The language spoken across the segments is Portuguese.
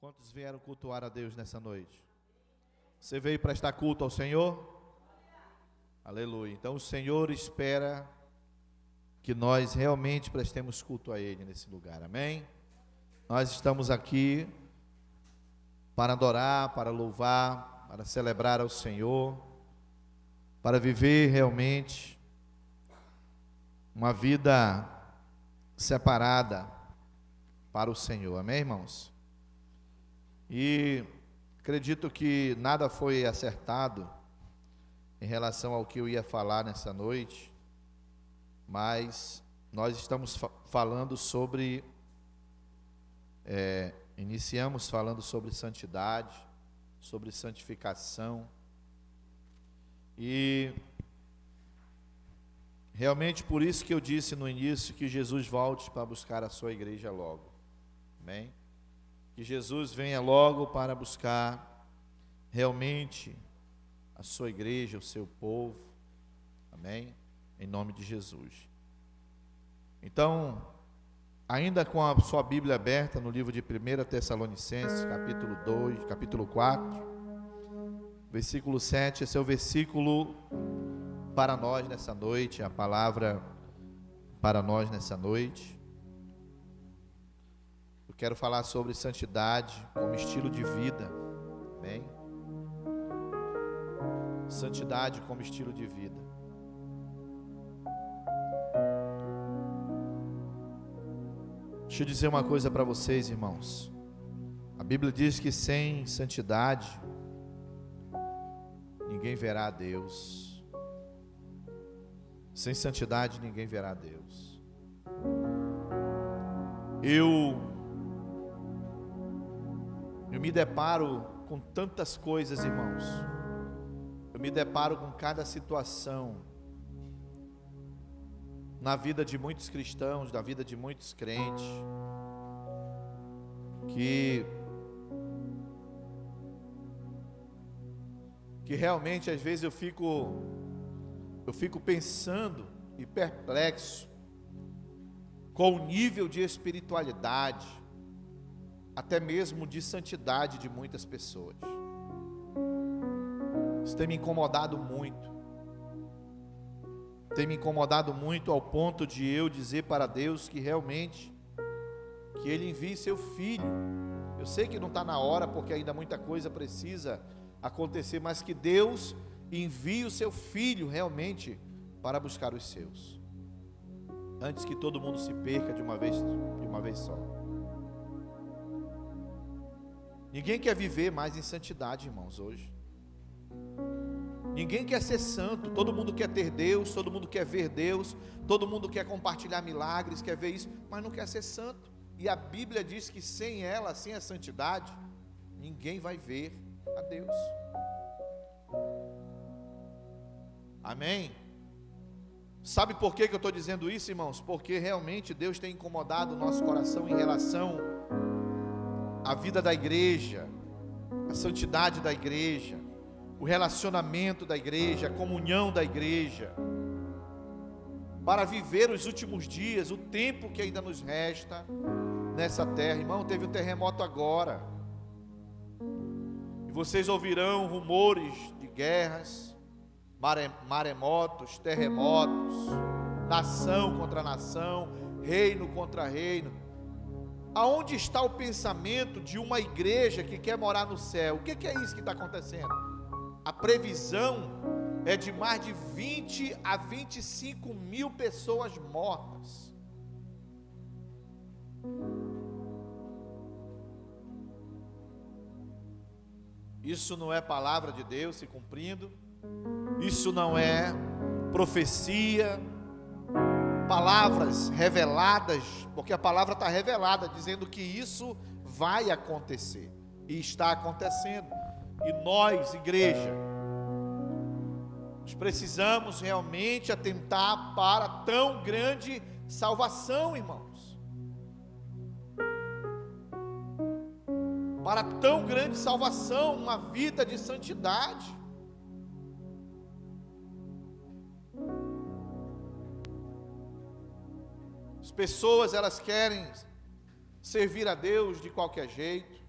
Quantos vieram cultuar a Deus nessa noite? Você veio prestar culto ao Senhor? Aleluia. Então o Senhor espera que nós realmente prestemos culto a Ele nesse lugar, amém? Nós estamos aqui para adorar, para louvar, para celebrar ao Senhor, para viver realmente uma vida separada para o Senhor, amém, irmãos? E acredito que nada foi acertado em relação ao que eu ia falar nessa noite, mas nós estamos falando sobre, iniciamos falando sobre santidade, sobre santificação, e realmente por isso que eu disse no início que Jesus volte para buscar a sua igreja logo, amém? Que Jesus venha logo para buscar realmente a sua igreja, o seu povo, amém? Em nome de Jesus. Então, ainda com a sua Bíblia aberta no livro de 1 Tessalonicenses, capítulo 2, capítulo 4, versículo 7, esse é o versículo para nós nessa noite, a palavra para nós nessa noite. Eu quero falar sobre santidade como estilo de vida, amém? Santidade como estilo de vida. Deixa eu dizer uma coisa para vocês, irmãos. A Bíblia diz que sem santidade ninguém verá a Deus. Sem santidade ninguém verá a Deus. Eu me deparo com tantas coisas, irmãos. Eu me deparo com cada situação na vida de muitos cristãos, na vida de muitos crentes, que realmente às vezes eu fico pensando e perplexo com o nível de espiritualidade, até mesmo de santidade de muitas pessoas. Isso tem me incomodado muito. Tem me incomodado muito ao ponto de eu dizer para Deus que realmente, que Ele envie seu Filho. Eu sei que não está na hora, porque ainda muita coisa precisa acontecer, mas que Deus envie o seu Filho realmente para buscar os seus, antes que todo mundo se perca de uma vez só. Ninguém quer viver mais em santidade, irmãos, hoje. Ninguém quer ser santo. Todo mundo quer ter Deus, todo mundo quer ver Deus, todo mundo quer compartilhar milagres, quer ver isso, mas não quer ser santo. E a Bíblia diz que sem ela, sem a santidade, ninguém vai ver a Deus. Amém? Sabe por que eu estou dizendo isso, irmãos? Porque realmente Deus tem incomodado o nosso coração em relação à vida da igreja, a santidade da igreja, o relacionamento da igreja, a comunhão da igreja, para viver os últimos dias, o tempo que ainda nos resta nessa terra. Irmão, teve um terremoto agora, e vocês ouvirão rumores de guerras, maremotos, terremotos, nação contra nação, reino contra reino. Aonde está o pensamento de uma igreja que quer morar no céu? O que é isso que está acontecendo? A previsão é de mais de 20 a 25 mil pessoas mortas. Isso não é palavra de Deus se cumprindo, isso não é profecia, palavras reveladas, porque a palavra está revelada, dizendo que isso vai acontecer, e está acontecendo. E nós, igreja, nós precisamos realmente atentar para tão grande salvação, irmãos. Para tão grande salvação, uma vida de santidade. As pessoas, elas querem servir a Deus de qualquer jeito,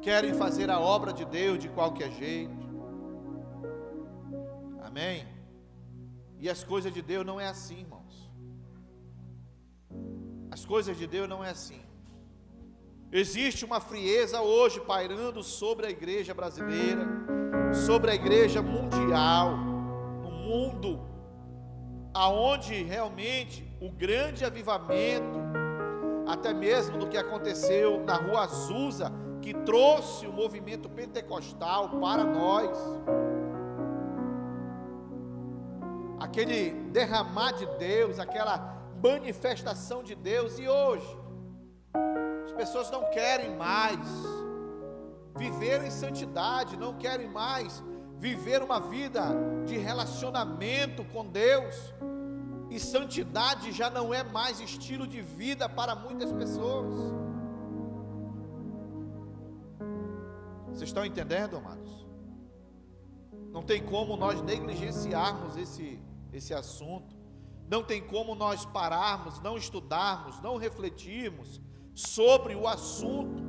querem fazer a obra de Deus de qualquer jeito. Amém? E as coisas de Deus não é assim, irmãos. As coisas de Deus não é assim. Existe uma frieza hoje pairando sobre a igreja brasileira, sobre a igreja mundial, no mundo, aonde realmente o grande avivamento, até mesmo do que aconteceu na Rua Azusa, que trouxe o movimento pentecostal para nós, aquele derramar de Deus, aquela manifestação de Deus. E hoje as pessoas não querem mais viver em santidade, não querem mais viver uma vida de relacionamento com Deus, e santidade já não é mais estilo de vida para muitas pessoas. Vocês estão entendendo, amados? Não tem como nós negligenciarmos esse assunto, não tem como nós pararmos, não estudarmos, não refletirmos sobre o assunto,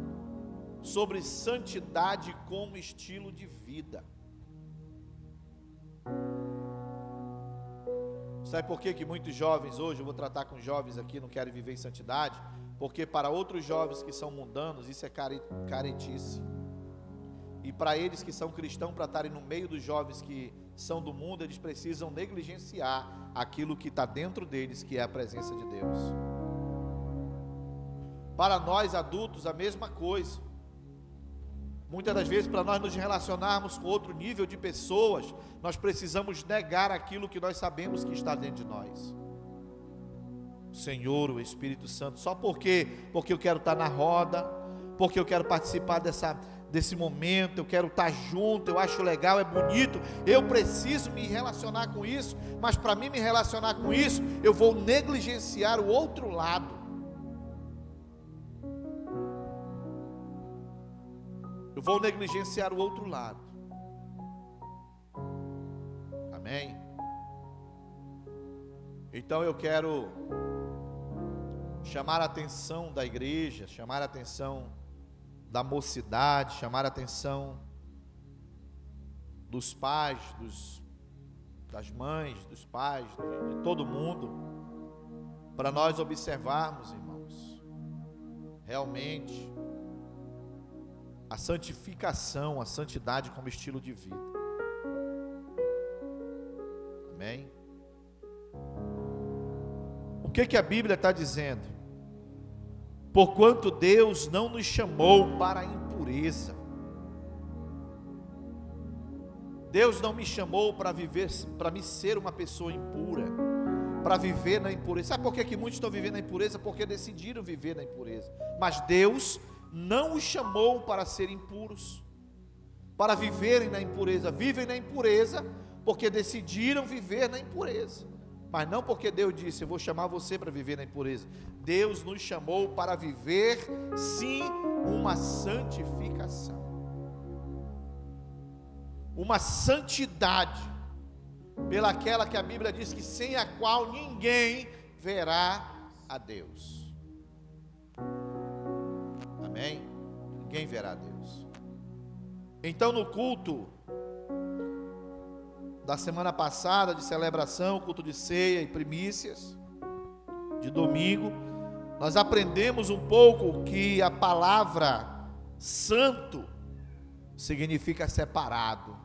sobre santidade como estilo de vida. Sabe por que muitos jovens hoje, eu vou tratar com jovens aqui, não querem viver em santidade? Porque para outros jovens que são mundanos, isso é caretice. E para eles que são cristãos, para estarem no meio dos jovens que são do mundo, eles precisam negligenciar aquilo que está dentro deles, que é a presença de Deus. Para nós adultos, a mesma coisa. Muitas das vezes, para nós nos relacionarmos com outro nível de pessoas, nós precisamos negar aquilo que nós sabemos que está dentro de nós. O Senhor, o Espírito Santo, só porque eu quero estar na roda, porque eu quero participar desse momento, eu quero estar junto, eu acho legal, é bonito, eu preciso me relacionar com isso, mas para mim me relacionar com isso, eu vou negligenciar o outro lado. Eu vou negligenciar o outro lado. Amém? Então eu quero chamar a atenção da igreja, chamar a atenção da mocidade, chamar a atenção dos pais, das mães, dos pais, de todo mundo, para nós observarmos, irmãos, realmente a santificação, a santidade como estilo de vida. Amém? O que a Bíblia está dizendo? Porquanto Deus não nos chamou para a impureza. Deus não me chamou para viver, para me ser uma pessoa impura, para viver na impureza. Sabe por que muitos estão vivendo na impureza? Porque decidiram viver na impureza. Mas Deus não os chamou para serem impuros, para viverem na impureza. Vivem na impureza porque decidiram viver na impureza, mas não porque Deus disse: eu vou chamar você para viver na impureza. Deus nos chamou para viver, sim, uma santificação, uma santidade, pelaquela que a Bíblia diz que sem a qual ninguém verá a Deus. Amém? Ninguém verá a Deus. Então, no culto da semana passada, de celebração, culto de ceia e primícias, de domingo, nós aprendemos um pouco que a palavra santo significa separado.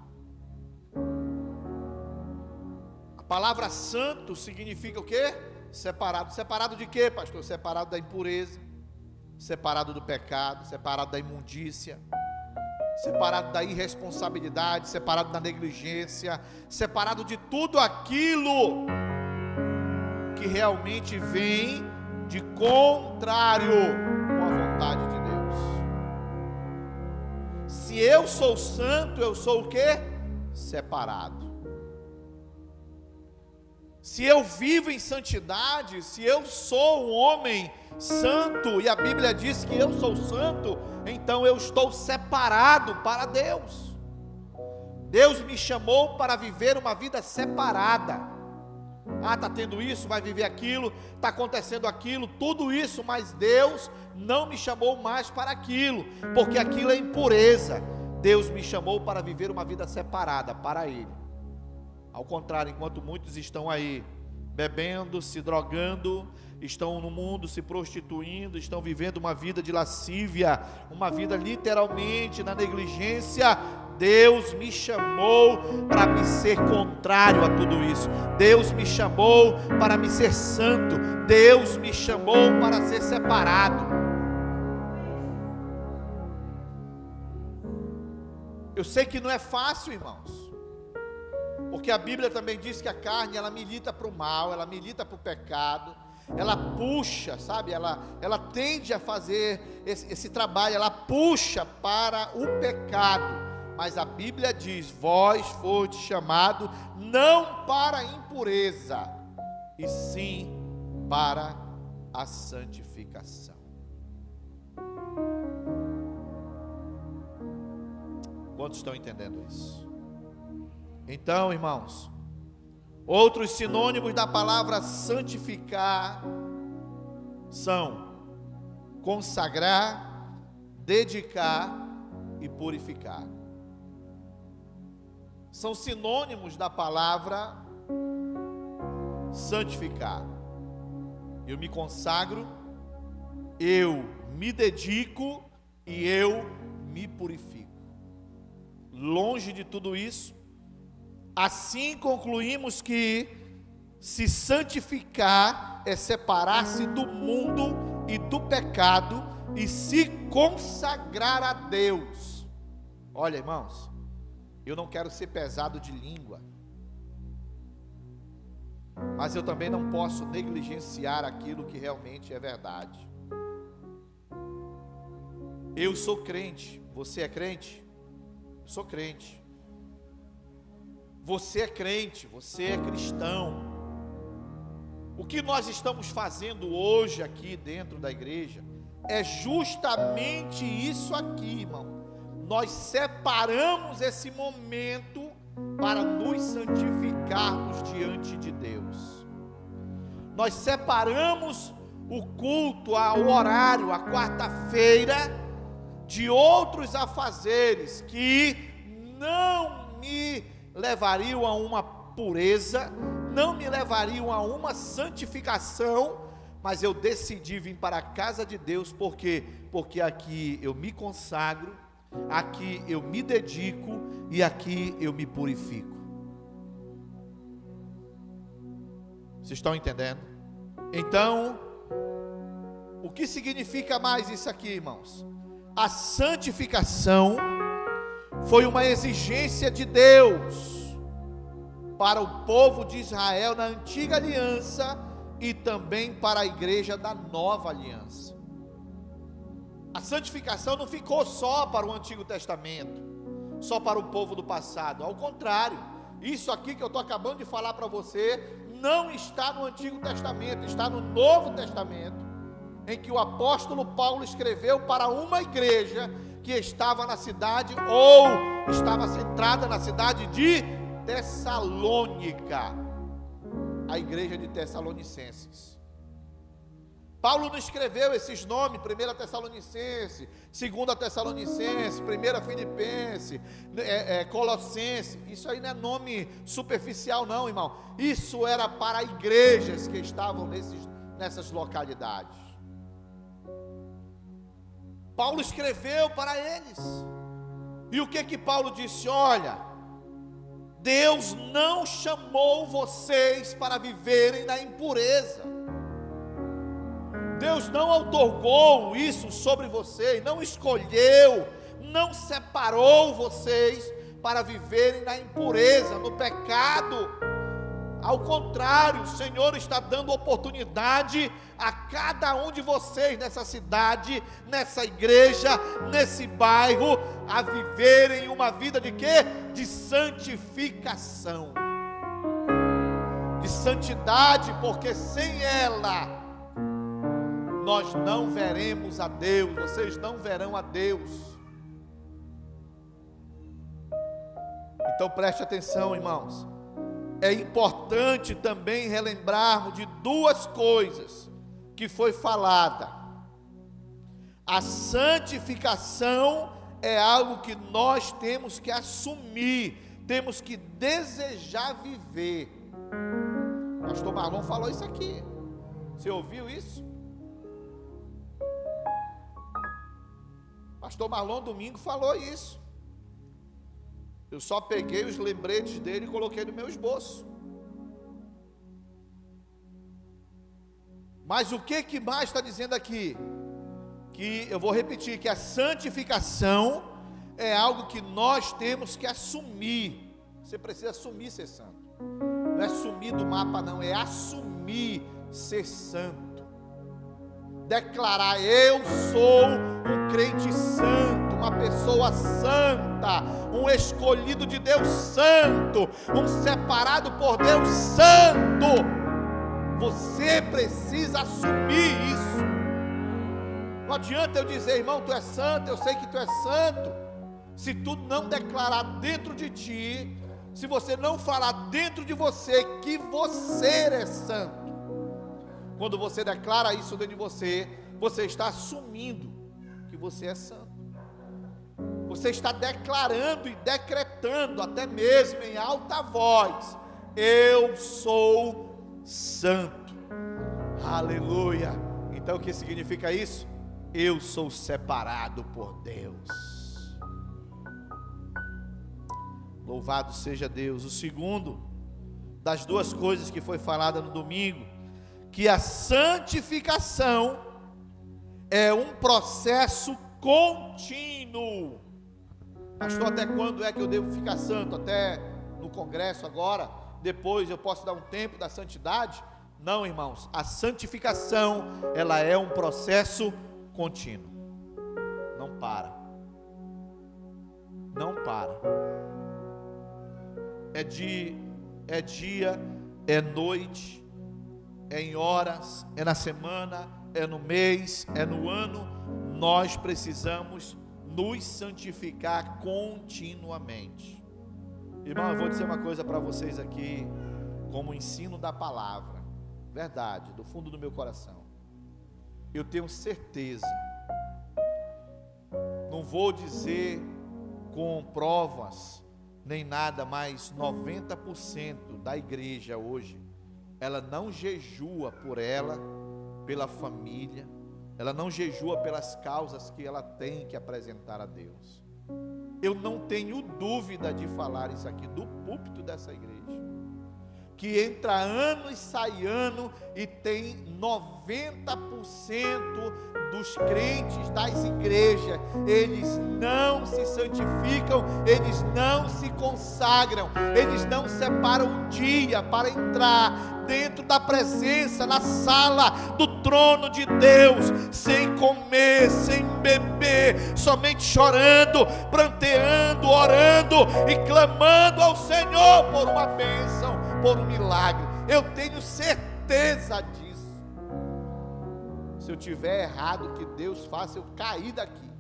A palavra santo significa o quê? Separado. Separado de quê, pastor? Separado da impureza, separado do pecado, separado da imundícia, separado da irresponsabilidade, separado da negligência, separado de tudo aquilo que realmente vem de contrário com a vontade de Deus. Se eu sou santo, eu sou o quê? Separado. Se eu vivo em santidade, se eu sou um homem santo, e a Bíblia diz que eu sou santo, então eu estou separado para Deus. Deus me chamou para viver uma vida separada. está tendo isso, vai viver aquilo, está acontecendo aquilo, tudo isso, mas Deus não me chamou mais para aquilo, porque aquilo é impureza. Deus me chamou para viver uma vida separada para Ele. Ao contrário, enquanto muitos estão aí bebendo, se drogando, estão no mundo se prostituindo, estão vivendo uma vida de lascívia, uma vida literalmente na negligência, Deus me chamou para me ser contrário a tudo isso. Deus me chamou para me ser santo. Deus me chamou para ser separado. Eu sei que não é fácil, irmãos, porque a Bíblia também diz que a carne, ela milita para o mal, ela milita para o pecado, ela puxa, sabe, ela tende a fazer esse trabalho, ela puxa para o pecado. Mas a Bíblia diz: vós foste chamado não para a impureza, e sim para a santificação. Quantos estão entendendo isso? Então, irmãos, outros sinônimos da palavra santificar são consagrar, dedicar e purificar. São sinônimos da palavra santificar. Eu me consagro, eu me dedico e eu me purifico. Longe de tudo isso, assim concluímos que se santificar é separar-se do mundo e do pecado e se consagrar a Deus. Olha, irmãos, eu não quero ser pesado de língua, mas eu também não posso negligenciar aquilo que realmente é verdade. Eu sou crente, você é crente? Eu sou crente. Você é crente, você é cristão. O que nós estamos fazendo hoje aqui dentro da igreja é justamente isso aqui, irmão. Nós separamos esse momento para nos santificarmos diante de Deus. Nós separamos o culto, o horário, a quarta-feira, de outros afazeres que não me levariam a uma pureza, não me levariam a uma santificação, mas eu decidi vir para a casa de Deus, porque aqui eu me consagro, aqui eu me dedico e aqui eu me purifico. Vocês estão entendendo? Então, o que significa mais isso aqui, irmãos? A santificação foi uma exigência de Deus para o povo de Israel na antiga aliança e também para a igreja da nova aliança. A santificação não ficou só para o Antigo Testamento, só para o povo do passado. Ao contrário, isso aqui que eu estou acabando de falar para você não está no Antigo Testamento, está no Novo Testamento, em que o apóstolo Paulo escreveu para uma igreja que estava na cidade, ou estava centrada na cidade de Tessalônica, a igreja de Tessalonicenses. Paulo não escreveu esses nomes, 1 Tessalonicense, 2 Tessalonicense, 1 Filipense, Colossense. Isso aí não é nome superficial não, irmão. Isso era para igrejas que estavam nessas localidades. Paulo escreveu para eles. E o que Paulo disse? Olha, Deus não chamou vocês para viverem na impureza. Deus não outorgou isso sobre vocês, não escolheu, não separou vocês para viverem na impureza, no pecado. Ao contrário, o Senhor está dando oportunidade a cada um de vocês nessa cidade, nessa igreja, nesse bairro, a viverem uma vida de quê? De santificação, de santidade, porque sem ela nós não veremos a Deus, vocês não verão a Deus. Então preste atenção, irmãos. é importante também relembrarmos de duas coisas que foi falada. A santificação é algo que nós temos que assumir, temos que desejar viver. Pastor Marlon falou isso aqui. Você ouviu isso? Pastor Marlon domingo falou isso. Eu só peguei os lembretes dele e coloquei no meu esboço. Mas o que mais está dizendo aqui? Que eu vou repetir, que a santificação é algo que nós temos que assumir. Você precisa assumir ser santo. Não é sumir do mapa não, é assumir ser santo. Declarar: eu sou um crente santo, uma pessoa santa, um escolhido de Deus santo, um separado por Deus santo. Você precisa assumir isso. Não adianta eu dizer: irmão, tu é santo, eu sei que tu é santo, se tu não declarar dentro de ti, se você não falar dentro de você que você é santo. Quando você declara isso dentro de você, você está assumindo que você é santo. Você está declarando e decretando, até mesmo em alta voz: eu sou santo. Aleluia. Então o que significa isso? Eu sou separado por Deus. Louvado seja Deus. O segundo das duas coisas que foi falada no domingo, que a santificação é um processo contínuo. Pastor, até quando é que eu devo ficar santo? Até no congresso agora? Depois eu posso dar um tempo da santidade? Não, irmãos, a santificação, ela é um processo contínuo. Não para. Não para. É dia, é noite, é em horas, é na semana, é no mês, é no ano. Nós precisamos nos santificar continuamente. Irmão, eu vou dizer uma coisa para vocês aqui, como ensino da palavra, verdade, do fundo do meu coração. Eu tenho certeza, não vou dizer com provas nem nada, mas 90% da igreja hoje, ela não jejua por ela, pela família, ela não jejua pelas causas que ela tem que apresentar a Deus. Eu não tenho dúvida de falar isso aqui do púlpito dessa igreja, que entra ano e sai ano, e tem 90% dos crentes das igrejas, eles não se santificam, eles não se consagram, eles não separam um dia para entrar dentro da presença, na sala do trono de Deus, sem comer, sem beber, somente chorando, pranteando, orando e clamando ao Senhor por uma bênção, por um milagre. Eu tenho certeza disso. Se eu tiver errado, que Deus faça eu cair daqui.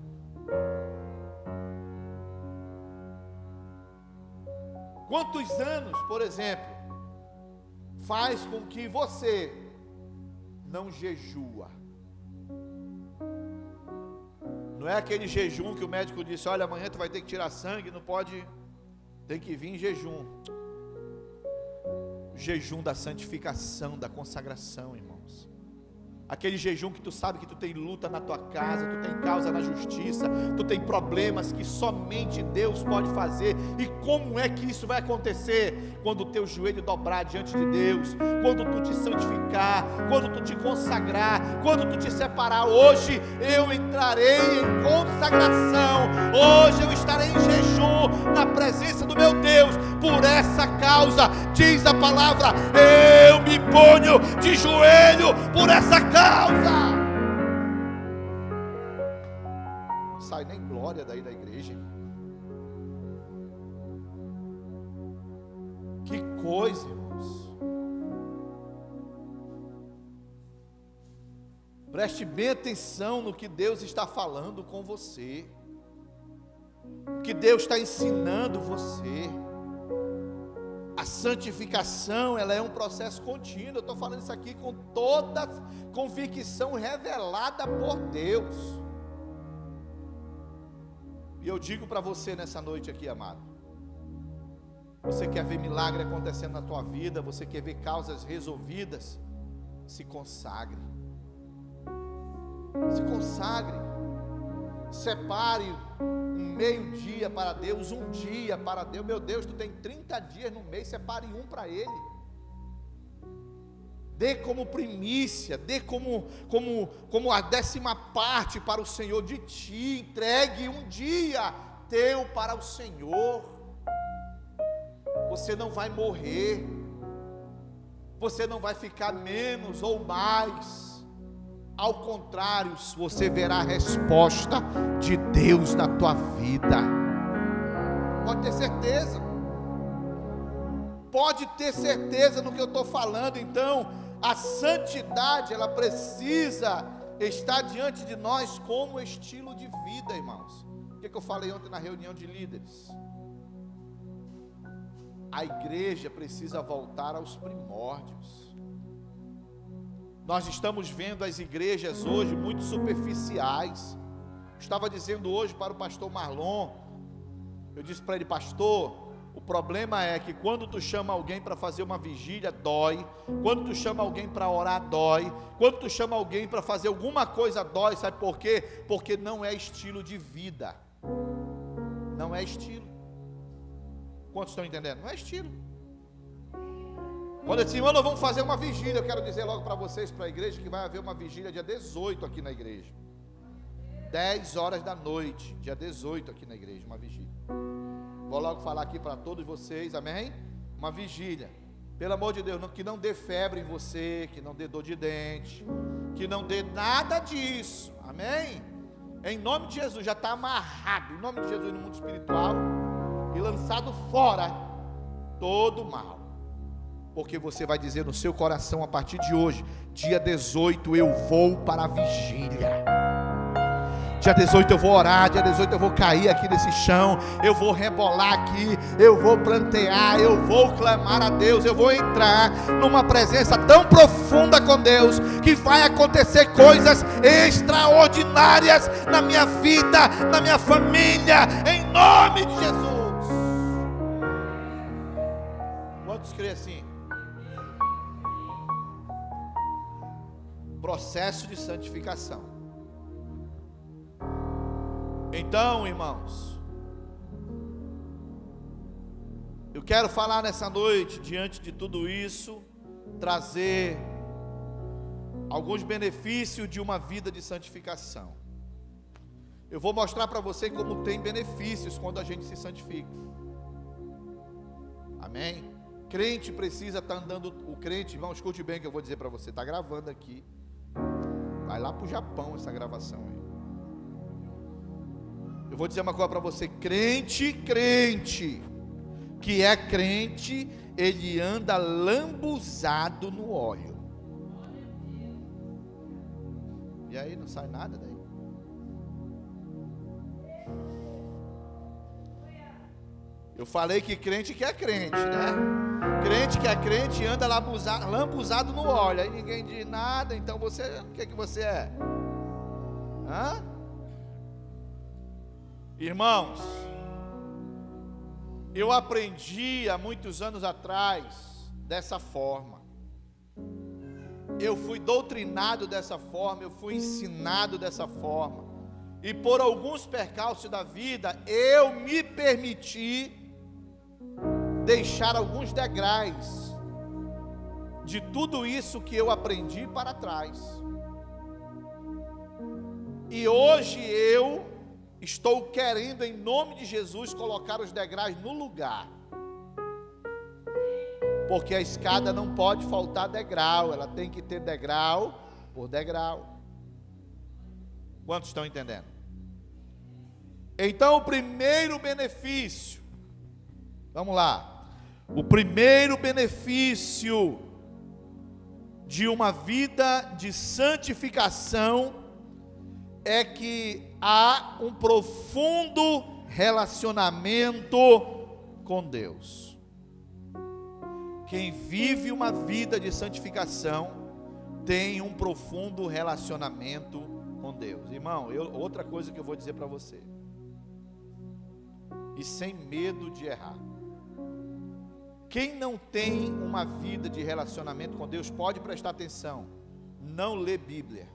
Quantos anos, por exemplo, faz com que você não jejua? Não é aquele jejum que o médico disse: olha, amanhã tu vai ter que tirar sangue, não pode, tem que vir em jejum. O jejum da santificação, da consagração, irmãos. Aquele jejum que tu sabe que tu tem luta na tua casa, tu tem causa na justiça, tu tem problemas que somente Deus pode fazer. E como é que isso vai acontecer? Quando o teu joelho dobrar diante de Deus, quando tu te santificar, quando tu te consagrar, quando tu te separar. Hoje eu entrarei em consagração, hoje eu estarei em jejum na presença do meu Deus, por essa causa, diz a palavra, eu me ponho de joelho por essa causa. Não sai nem glória daí da igreja. Que coisa, irmãos. Preste bem atenção no que Deus está falando com você, o que Deus está ensinando você. A santificação, ela é um processo contínuo. Eu estou falando isso aqui com toda convicção revelada por Deus. E eu digo para você nessa noite aqui, amado, você quer ver milagre acontecendo na tua vida, você quer ver causas resolvidas, se consagre. Se consagre. Separe um meio-dia para Deus, um dia para Deus. Meu Deus, tu tem 30 dias no mês, separe um para Ele. Dê como primícia, dê como a 10ª parte para o Senhor de ti. Entregue um dia teu para o Senhor. Você não vai morrer, você não vai ficar menos ou mais. Ao contrário, você verá a resposta de Deus na tua vida. Pode ter certeza. Pode ter certeza no que eu estou falando. Então, a santidade, ela precisa estar diante de nós como estilo de vida, irmãos. O que eu falei ontem na reunião de líderes? A igreja precisa voltar aos primórdios. Nós estamos vendo as igrejas hoje muito superficiais. Estava dizendo hoje para o pastor Marlon, eu disse para ele: pastor, o problema é que quando tu chama alguém para fazer uma vigília, dói. Quando tu chama alguém para orar, dói. Quando tu chama alguém para fazer alguma coisa, dói. Sabe por quê? Porque não é estilo de vida. Não é estilo. Quantos estão entendendo? Não é estilo. Quando eu disse: mano, vamos fazer uma vigília, eu quero dizer logo para vocês, para a igreja, que vai haver uma vigília dia 18 aqui na igreja. 10 horas da noite, dia 18 aqui na igreja, uma vigília. Vou logo falar aqui para todos vocês, amém? Uma vigília. Pelo amor de Deus, que não dê febre em você, que não dê dor de dente, que não dê nada disso, amém? Em nome de Jesus, já está amarrado, em nome de Jesus, no mundo espiritual, e lançado fora todo mal. Porque você vai dizer no seu coração, a partir de hoje, dia 18 eu vou para a vigília. Dia 18 eu vou orar, dia 18 eu vou cair aqui nesse chão, eu vou rebolar aqui, eu vou plantear, eu vou clamar a Deus, eu vou entrar numa presença tão profunda com Deus, que vai acontecer coisas extraordinárias na minha vida, na minha família, em nome de Jesus. Quantos creem assim? Processo de santificação. Então, irmãos, eu quero falar nessa noite, diante de tudo isso, trazer alguns benefícios de uma vida de santificação. Eu vou mostrar para você como tem benefícios quando a gente se santifica. Amém? Crente precisa estar andando, o crente, irmão, escute bem o que eu vou dizer para você, está gravando aqui. Vai lá para o Japão essa gravação aí. Eu vou dizer uma coisa para você: crente que é crente, ele anda lambuzado no óleo. E aí não sai nada daí? Eu falei que crente que é crente, né? Crente que é crente anda lambuzado no óleo. Aí ninguém diz nada, então você, o que você é? Hã? Irmãos, eu aprendi há muitos anos atrás dessa forma. Eu fui doutrinado dessa forma, eu fui ensinado dessa forma. E por alguns percalços da vida, eu me permiti deixar alguns degraus de tudo isso que eu aprendi para trás. E hoje eu estou querendo, em nome de Jesus, colocar os degraus no lugar. Porque a escada não pode faltar degrau, ela tem que ter degrau por degrau. Quantos estão entendendo? Então, o primeiro benefício, vamos lá. O primeiro benefício de uma vida de santificação é que há um profundo relacionamento com Deus. Quem vive uma vida de santificação tem um profundo relacionamento com Deus. Irmão, outra coisa que eu vou dizer para você, e sem medo de errar: quem não tem uma vida de relacionamento com Deus, pode prestar atenção, não lê Bíblia,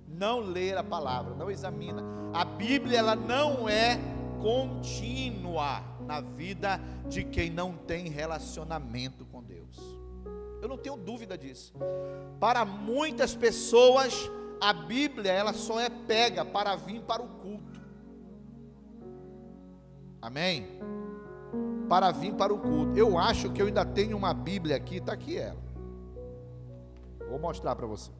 não lê a palavra, não examina. A Bíblia, ela não é contínua na vida de quem não tem relacionamento com Deus. Eu não tenho dúvida disso. Para muitas pessoas, a Bíblia, ela só é pega para vir para o culto. Amém? Para vir para o culto. Eu acho que eu ainda tenho uma Bíblia aqui, está aqui ela. Vou mostrar para você.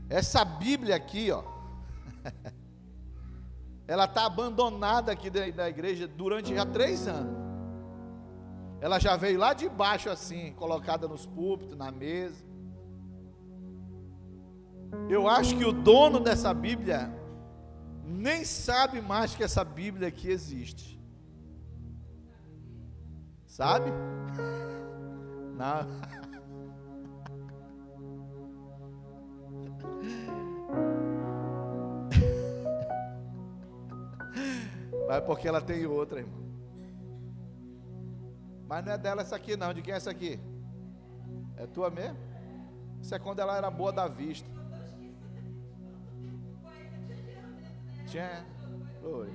Essa Bíblia aqui, ó, ela está abandonada aqui da igreja durante já 3 anos. Ela já veio lá de baixo assim, colocada nos púlpitos, na mesa. Eu acho que o dono dessa Bíblia nem sabe mais que essa Bíblia aqui existe. Sabe? Não. Mas porque ela tem outra, irmão. Mas não é dela essa aqui não. De quem é essa aqui? É tua mesmo? Isso é quando ela era boa da vista. Tinha. Foi.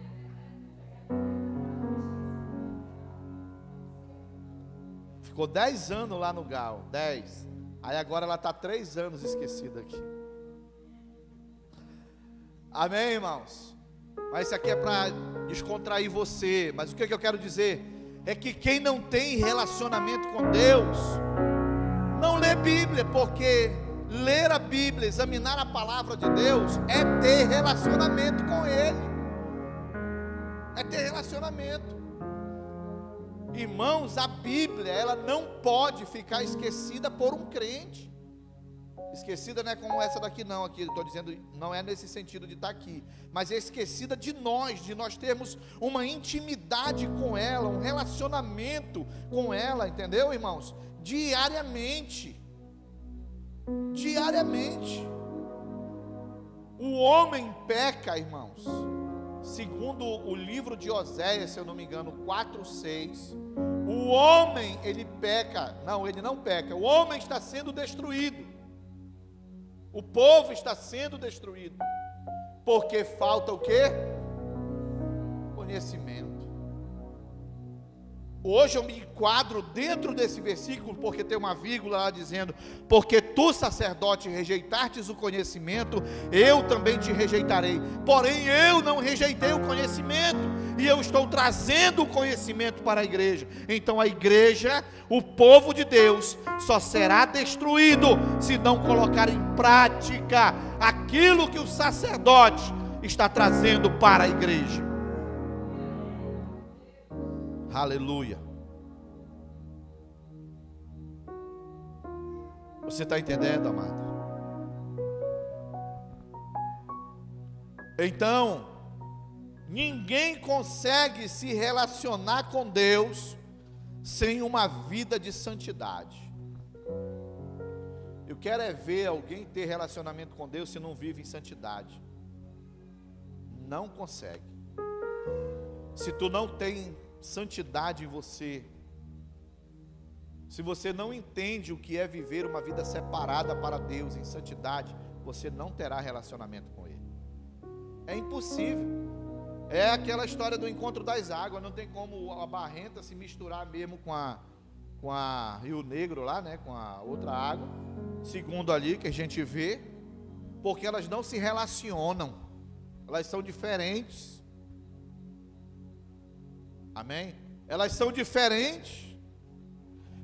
Ficou 10 anos lá no Gal. 10. Aí agora ela está 3 anos esquecida aqui. Amém, irmãos? Mas isso aqui é para descontrair você. Mas o que eu quero dizer é que quem não tem relacionamento com Deus não lê Bíblia, porque ler a Bíblia, examinar a palavra de Deus é ter relacionamento com Ele. É ter relacionamento. Irmãos, a Bíblia, ela não pode ficar esquecida por um crente. Esquecida não é como essa daqui não, aqui estou dizendo, não é nesse sentido de estar aqui, mas é esquecida de nós termos uma intimidade com ela, um relacionamento com ela, entendeu, irmãos? Diariamente. O homem peca, irmãos, segundo o livro de Oséias, se eu não me engano, 4:6, o homem, ele peca, não, ele não peca, o homem está sendo destruído. O povo está sendo destruído, porque falta o quê? Conhecimento. Hoje eu me enquadro dentro desse versículo, porque tem uma vírgula lá dizendo: porque tu, sacerdote, rejeitastes o conhecimento, eu também te rejeitarei. Porém eu não rejeitei o conhecimento, e eu estou trazendo o conhecimento para a igreja. Então a igreja, o povo de Deus, só será destruído se não colocar em prática aquilo que o sacerdote está trazendo para a igreja. Aleluia. Você está entendendo, amado? Então, ninguém consegue se relacionar com Deus sem uma vida de santidade. Eu quero é ver alguém ter relacionamento com Deus se não vive em santidade. Não consegue. Se tu não tem santidade em você, se você não entende o que é viver uma vida separada para Deus em santidade, você não terá relacionamento com Ele. É impossível. É aquela história do encontro das águas. Não tem como a barrenta se misturar mesmo com a Rio Negro lá, né, com a outra água, segundo ali que a gente vê, porque elas não se relacionam, elas são diferentes. Amém? Elas são diferentes.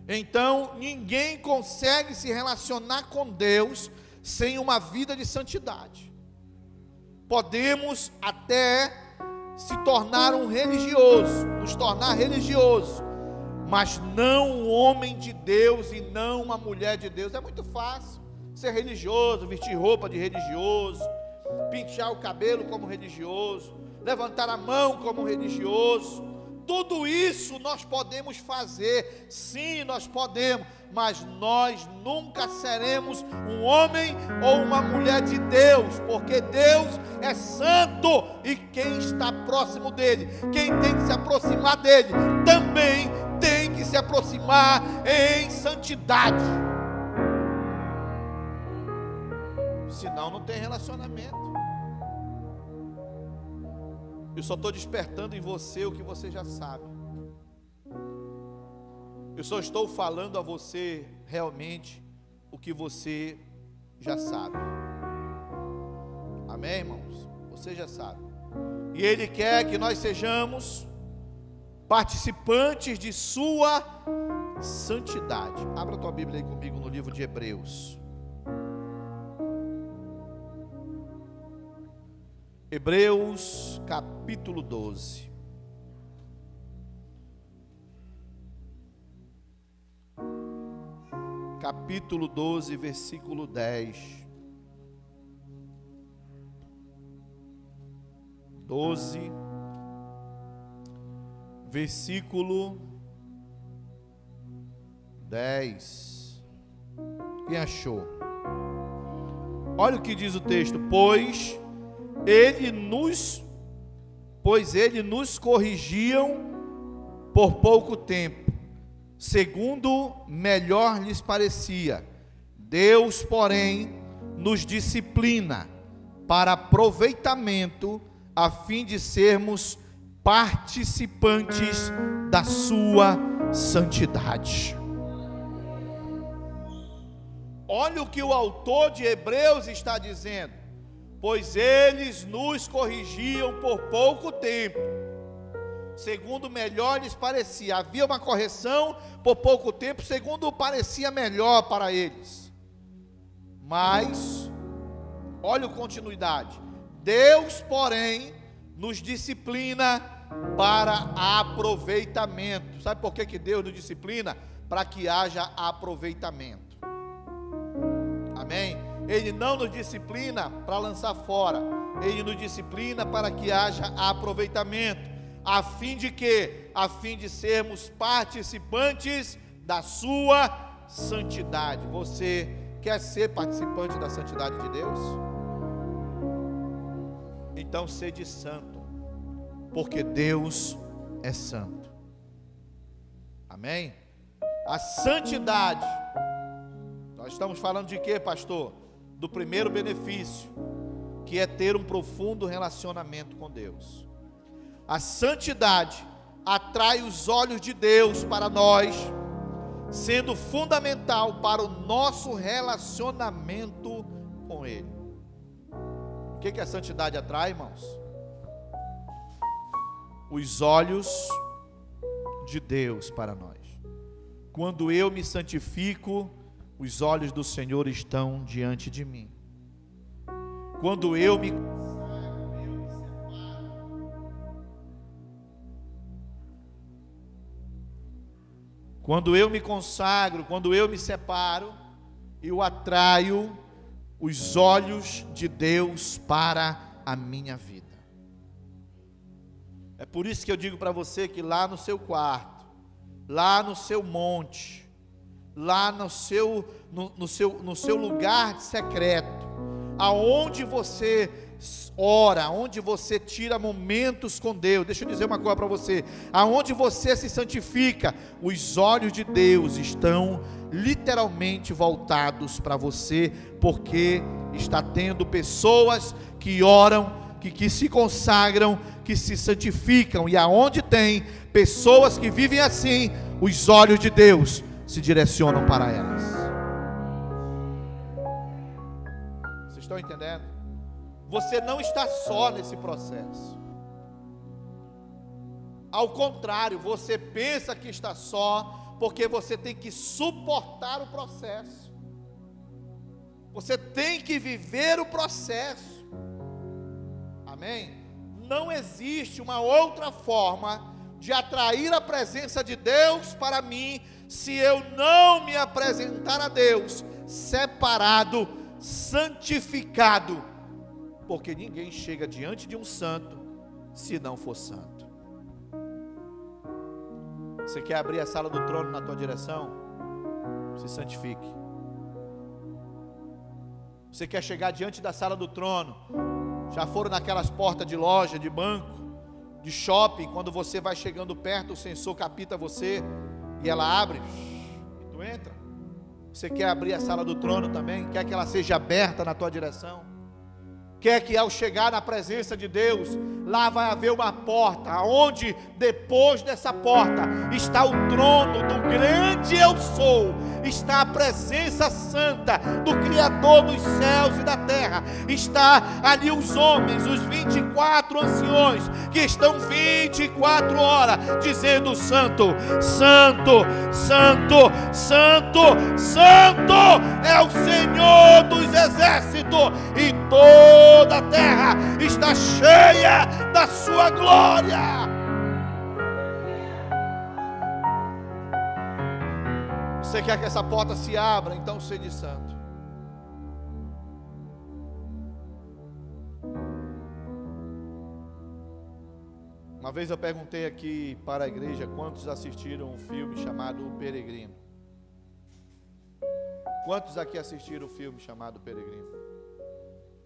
Então ninguém consegue se relacionar com Deus sem uma vida de santidade. Podemos até se tornar um religioso, nos tornar religioso, mas não um homem de Deus e não uma mulher de Deus. É muito fácil ser religioso, vestir roupa de religioso, pentear o cabelo como religioso, levantar a mão como religioso, Tudo isso nós podemos fazer, sim, nós podemos, mas nós nunca seremos um homem ou uma mulher de Deus, porque Deus é santo, e quem está próximo dele, quem tem que se aproximar dele, também tem que se aproximar em santidade. Senão não tem relacionamento. Eu só estou despertando em você o que você já sabe. Eu só estou falando a você realmente o que você já sabe. Amém, irmãos? Você já sabe. E Ele quer que nós sejamos participantes de sua santidade. Abra a tua Bíblia aí comigo no livro de Hebreus. Hebreus capítulo 12. Capítulo 12, versículo 10. 12, versículo 10. Quem achou? Olha o que diz o texto: Pois ele nos corrigiam por pouco tempo, segundo melhor lhes parecia. Deus, porém, nos disciplina para aproveitamento, a fim de sermos participantes da sua santidade. Olha o que o autor de Hebreus está dizendo: pois eles nos corrigiam por pouco tempo, segundo melhor lhes parecia. Havia uma correção por pouco tempo, segundo parecia melhor para eles. Mas, olha a continuidade: Deus, porém, nos disciplina para aproveitamento. Sabe por que Deus nos disciplina? Para que haja aproveitamento. Amém? Ele não nos disciplina para lançar fora, Ele nos disciplina para que haja aproveitamento, a fim de quê? A fim de sermos participantes da sua santidade. Você quer ser participante da santidade de Deus? Então sede santo, porque Deus é santo. Amém? A santidade, nós estamos falando de quê, pastor? Do primeiro benefício, que é ter um profundo relacionamento com Deus. A santidade atrai os olhos de Deus para nós, sendo fundamental para o nosso relacionamento com Ele. O que a santidade atrai, irmãos? Os olhos de Deus para nós. Quando eu me santifico, os olhos do Senhor estão diante de mim. Quando eu me consagro, quando eu me separo, eu atraio os olhos de Deus para a minha vida. É por isso que eu digo para você que lá no seu quarto, lá no seu monte, lá no seu lugar secreto, aonde você ora, aonde você tira momentos com Deus, deixa eu dizer uma coisa para você, aonde você se santifica, os olhos de Deus estão literalmente voltados para você, porque está tendo pessoas que oram, que se consagram, que se santificam, e aonde tem pessoas que vivem assim, os olhos de Deus se direcionam para elas. Vocês estão entendendo? Você não está só nesse processo. Ao contrário, você pensa que está só, porque você tem que suportar o processo. Você tem que viver o processo. Amém? Não existe uma outra forma de atrair a presença de Deus para mim, se eu não me apresentar a Deus separado, santificado, porque ninguém chega diante de um santo se não for santo. Você quer abrir a sala do trono na tua direção? Se santifique. Você quer chegar diante da sala do trono? Já foram naquelas portas de loja, de banco, de shopping, quando você vai chegando perto, o sensor capta você e ela abre e tu entra. Você quer abrir a sala do trono também? Quer que ela seja aberta na tua direção? Quer que ao chegar na presença de Deus, lá vai haver uma porta, aonde depois dessa porta está o trono do grande eu sou, está a presença santa do Criador dos céus e da terra, está ali os homens, os 24 anciões, que estão 24 horas, dizendo: Santo, Santo, Santo, Santo, Santo, é o Senhor dos exércitos, e toda a terra está cheia da sua glória. Você quer que essa porta se abra? Então seja santo. Uma vez eu perguntei aqui para a igreja quantos assistiram um filme chamado O Peregrino. Quantos aqui assistiram o filme chamado O Peregrino?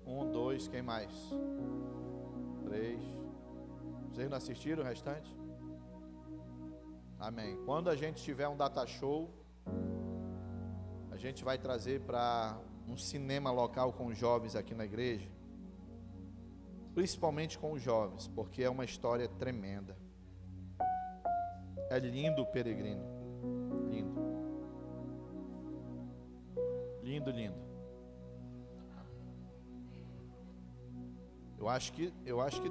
1, 2, quem mais? 3. Vocês não assistiram o restante? Amém. Quando a gente tiver um data show, a gente vai trazer para um cinema local com os jovens aqui na igreja, principalmente com os jovens, porque é uma história tremenda. É lindo o Peregrino, lindo, lindo, lindo. Eu acho que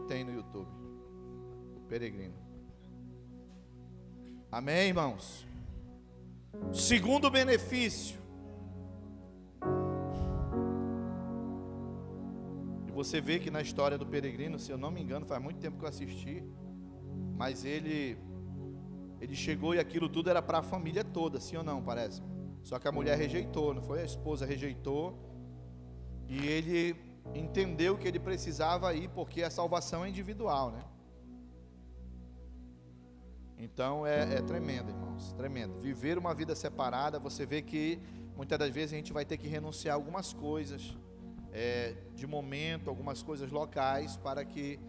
tem no YouTube o Peregrino. Amém, irmãos? Segundo benefício. E você vê que na história do Peregrino, se eu não me engano, faz muito tempo que eu assisti, mas ele chegou e aquilo tudo era para a família toda, sim ou não, parece? Só que a mulher rejeitou, não foi? A esposa rejeitou, e ele entendeu que ele precisava ir, porque a salvação é individual, né? Então é tremendo, irmãos, tremendo. Viver uma vida separada, você vê que muitas das vezes a gente vai ter que renunciar a algumas coisas, de momento, algumas coisas locais, para que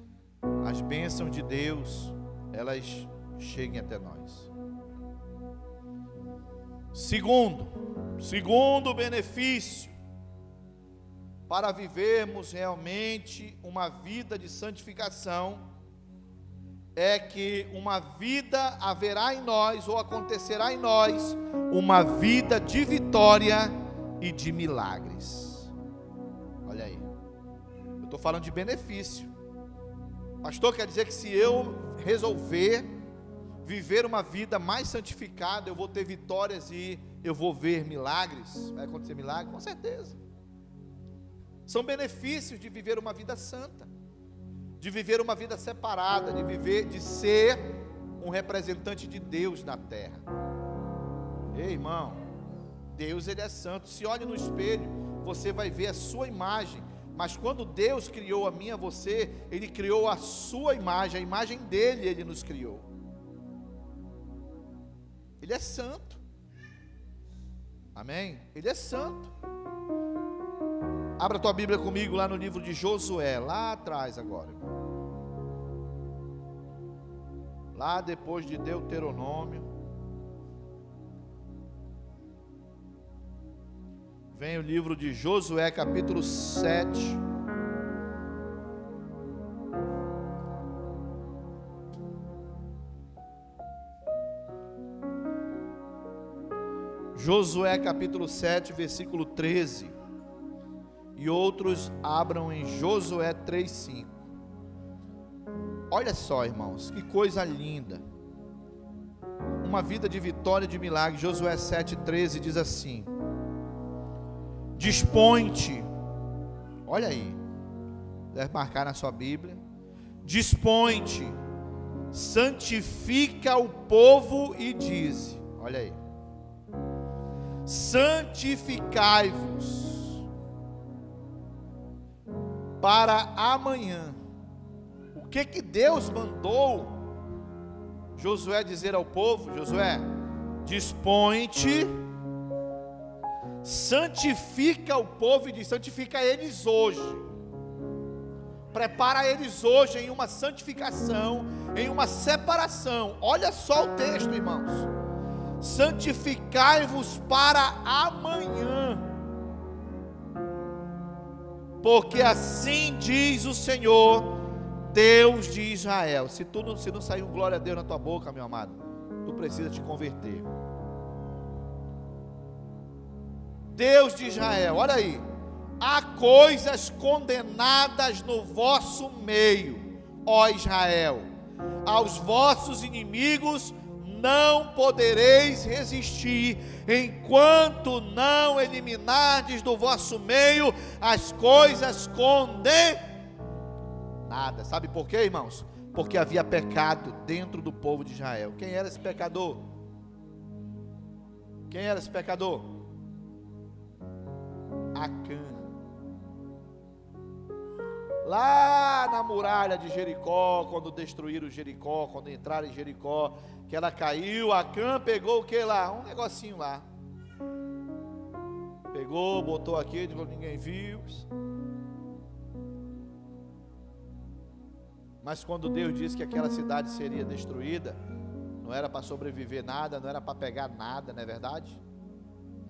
as bênçãos de Deus, elas cheguem até nós. Segundo benefício, para vivermos realmente uma vida de santificação, é que uma vida haverá em nós, ou acontecerá em nós, uma vida de vitória e de milagres. Olha aí, eu estou falando de benefício. Pastor, quer dizer que se eu resolver viver uma vida mais santificada, eu vou ter vitórias e eu vou ver milagres? Vai acontecer milagre? Com certeza. São benefícios de viver uma vida santa, de viver uma vida separada, de ser um representante de Deus na terra. Ei, irmão, Deus, Ele é santo. Se olha no espelho, você vai ver a sua imagem, mas quando Deus criou a mim e a você, Ele criou a sua imagem, a imagem dEle Ele nos criou. Ele é santo. Amém? Ele é santo. Abra tua Bíblia comigo lá no livro de Josué, lá atrás agora. Lá depois de Deuteronômio. Vem o livro de Josué, capítulo 7. Josué, capítulo 7, versículo 13. E outros abram em Josué 3:5. Olha só, irmãos, que coisa linda. Uma vida de vitória e de milagre. Josué 7:13 diz assim: dispõe-te. Olha aí, deve marcar na sua Bíblia. Dispõe-te, santifica o povo e dize. Olha aí: santificai-vos para amanhã. O que Deus mandou Josué dizer ao povo: Josué, dispõe-te, santifica o povo, e diz: santifica eles hoje, prepara eles hoje em uma santificação, em uma separação. Olha só o texto, irmãos: santificai-vos para amanhã, porque assim diz o Senhor, Deus de Israel. Se não saiu glória a Deus na tua boca, meu amado, tu precisa te converter. Deus de Israel, olha aí: há coisas condenadas no vosso meio, ó Israel, aos vossos inimigos não podereis resistir, enquanto não eliminardes do vosso meio as coisas condenadas. Sabe por quê, irmãos? Porque havia pecado dentro do povo de Israel. Quem era esse pecador? Quem era esse pecador? Acã. Lá na muralha de Jericó, quando destruíram Jericó, quando entraram em Jericó, que ela caiu, Acã pegou o que lá? Um negocinho lá. Pegou, botou aqui, ninguém viu. Mas quando Deus disse que aquela cidade seria destruída, não era para sobreviver nada, não era para pegar nada, não é verdade?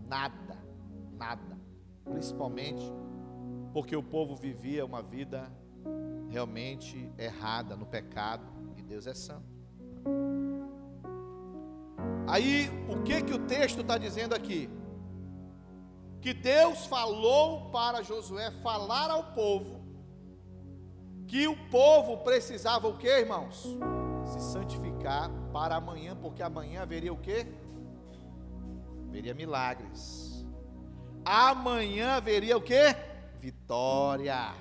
Nada. Principalmente porque o povo vivia uma vida realmente errada, no pecado, e Deus é santo. Aí, o que o texto está dizendo aqui? Que Deus falou para Josué falar ao povo, que o povo precisava o que, irmãos? Se santificar para amanhã, porque amanhã haveria o que? Haveria milagres. Amanhã haveria o que? Vitória.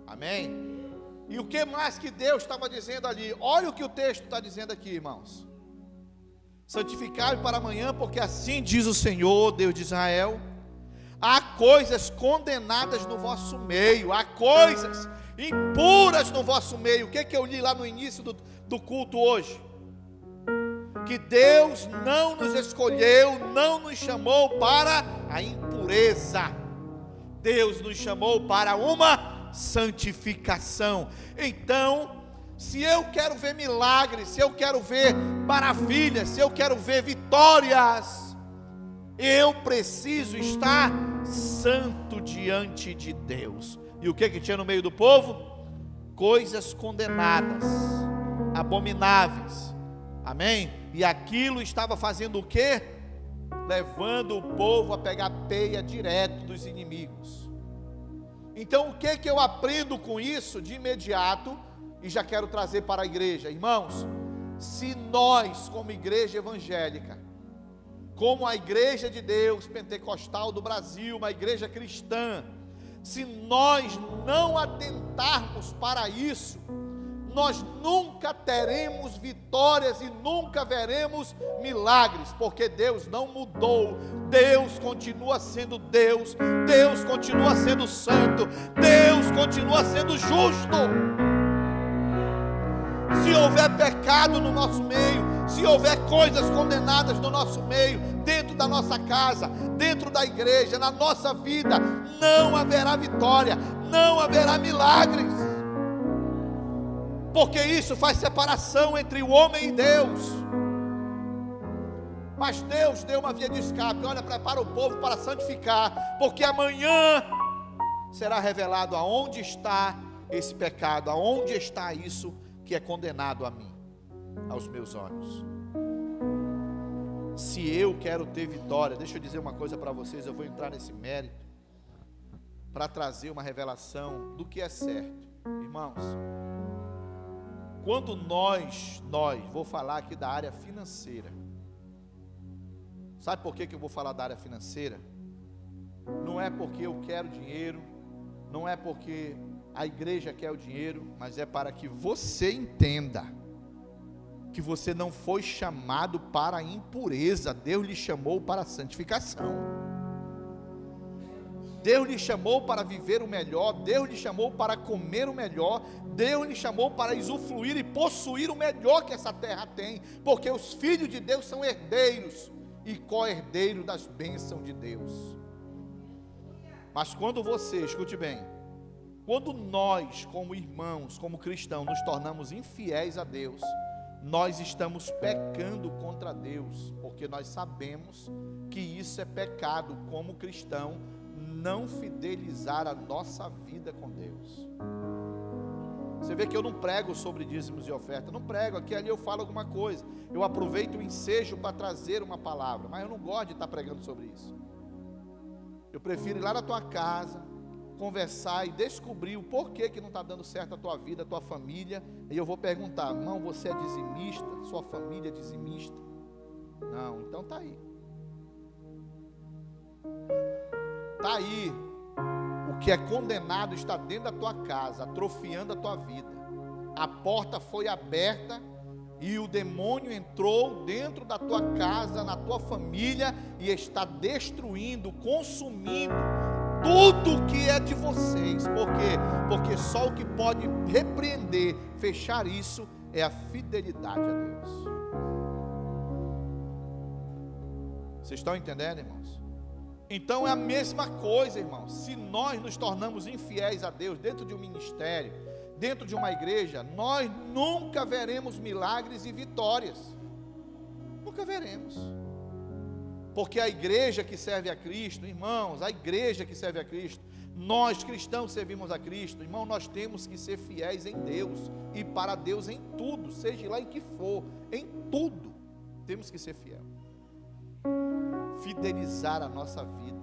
Amém? E o que mais que Deus estava dizendo ali? Olha o que o texto está dizendo aqui, irmãos: santificai para amanhã, porque assim diz o Senhor, Deus de Israel, há coisas condenadas no vosso meio, há coisas impuras no vosso meio. O que eu li lá no início do culto hoje? Que Deus não nos escolheu, não nos chamou para a impureza, Deus nos chamou para uma santificação. Então, se eu quero ver milagres, se eu quero ver maravilhas, se eu quero ver vitórias, eu preciso estar santo diante de Deus. E o que tinha no meio do povo? Coisas condenadas, abomináveis. Amém? E aquilo estava fazendo o quê? Levando o povo a pegar peia direto dos inimigos. Então, o que eu aprendo com isso de imediato? E já quero trazer para a igreja, irmãos: se nós, como igreja evangélica, como a igreja de Deus pentecostal do Brasil, uma igreja cristã, se nós não atentarmos para isso, nós nunca teremos vitórias e nunca veremos milagres, porque Deus não mudou, Deus continua sendo Deus, Deus continua sendo santo, Deus continua sendo justo. Se houver pecado no nosso meio, se houver coisas condenadas no nosso meio, dentro da nossa casa, dentro da igreja, na nossa vida, não haverá vitória, não haverá milagres, porque isso faz separação entre o homem e Deus. Mas Deus deu uma via de escape: olha, prepara o povo para santificar, porque amanhã será revelado aonde está esse pecado, aonde está isso que é condenado a mim, aos meus olhos. Se eu quero ter vitória, deixa eu dizer uma coisa para vocês, eu vou entrar nesse mérito, para trazer uma revelação do que é certo. Irmãos, quando nós, vou falar aqui da área financeira. Sabe por que eu vou falar da área financeira? Não é porque eu quero dinheiro, não é porque a igreja quer o dinheiro, mas é para que você entenda que você não foi chamado para a impureza, Deus lhe chamou para a santificação. Deus lhe chamou para viver o melhor, Deus lhe chamou para comer o melhor, Deus lhe chamou para usufruir e possuir o melhor que essa terra tem, porque os filhos de Deus são herdeiros e co-herdeiros das bênçãos de Deus. Mas quando você, escute bem, quando nós, como irmãos, como cristãos, nos tornamos infiéis a Deus, nós estamos pecando contra Deus, porque nós sabemos que isso é pecado como cristão, não fidelizar a nossa vida com Deus. Você vê que eu não prego sobre dízimos e oferta, não prego, aqui ali eu falo alguma coisa, eu aproveito o ensejo para trazer uma palavra, mas eu não gosto de estar pregando sobre isso. Eu prefiro ir lá na tua casa, conversar e descobrir o porquê que não está dando certo a tua vida, a tua família, e eu vou perguntar: irmão, você é dizimista? Sua família é dizimista? Não, então está aí. Está aí. O que é condenado está dentro da tua casa, atrofiando a tua vida. A porta foi aberta e o demônio entrou dentro da tua casa, na tua família, e está destruindo, consumindo tudo que é de vocês. Por quê? Porque só o que pode repreender, fechar isso, é a fidelidade a Deus. Vocês estão entendendo, irmãos? Então é a mesma coisa, irmãos. Se nós nos tornamos infiéis a Deus dentro de um ministério, dentro de uma igreja, nós nunca veremos milagres e vitórias. Nunca veremos. Porque a igreja que serve a Cristo, irmãos, a igreja que serve a Cristo, nós cristãos servimos a Cristo, irmão, nós temos que ser fiéis em Deus, e para Deus em tudo, seja lá em que for, em tudo, temos que ser fiel. Fidelizar a nossa vida,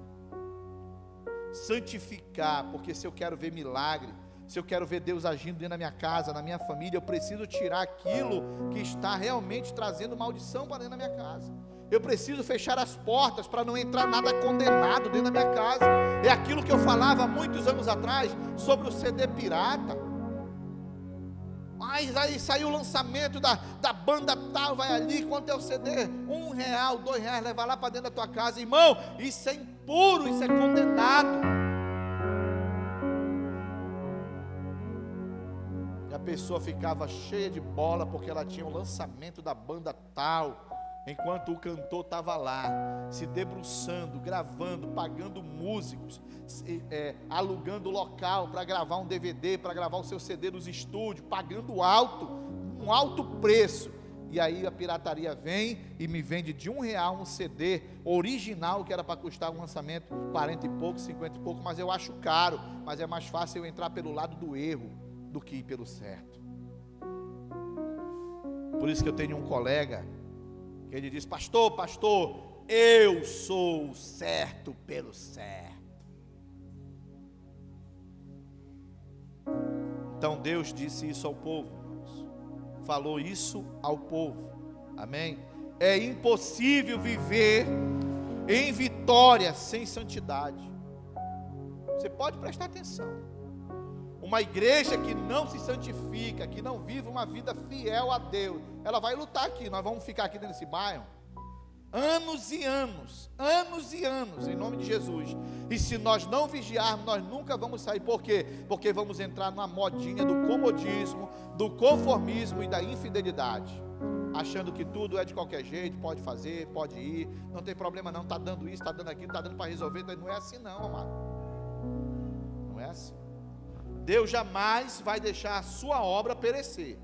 santificar, porque se eu quero ver milagre, se eu quero ver Deus agindo dentro da minha casa, na minha família, eu preciso tirar aquilo que está realmente trazendo maldição para dentro da minha casa. Eu preciso fechar as portas para não entrar nada condenado dentro da minha casa. É aquilo que eu falava há muitos anos atrás sobre o CD pirata. Mas aí saiu o lançamento da banda tal, vai ali, quanto é o CD? R$1, R$2, leva lá para dentro da tua casa. Irmão, isso é impuro, isso é condenado. E a pessoa ficava cheia de bola porque ela tinha o lançamento da banda tal, enquanto o cantor estava lá, se debruçando, gravando, pagando músicos, alugando local para gravar um DVD, para gravar o seu CD nos estúdios, pagando alto, um alto preço. E aí a pirataria vem e me vende de R$1 um CD original, que era para custar um lançamento 40 e pouco, 50 e pouco, mas eu acho caro, mas é mais fácil eu entrar pelo lado do erro do que ir pelo certo. Por isso que eu tenho um colega que ele diz: pastor, eu sou o certo pelo certo. Então Deus disse isso ao povo, irmãos. Falou isso ao povo, amém? É impossível viver em vitória sem santidade. Você pode prestar atenção. Uma igreja que não se santifica, que não vive uma vida fiel a Deus, ela vai lutar aqui. Nós vamos ficar aqui nesse bairro anos e anos, em nome de Jesus. E se nós não vigiarmos, nós nunca vamos sair. Por quê? Porque vamos entrar numa modinha do comodismo, do conformismo e da infidelidade, achando que tudo é de qualquer jeito, pode fazer, pode ir, não tem problema não, está dando isso, está dando aquilo, está dando para resolver. Não é assim não, amado. Não é assim. Deus jamais vai deixar a sua obra perecer.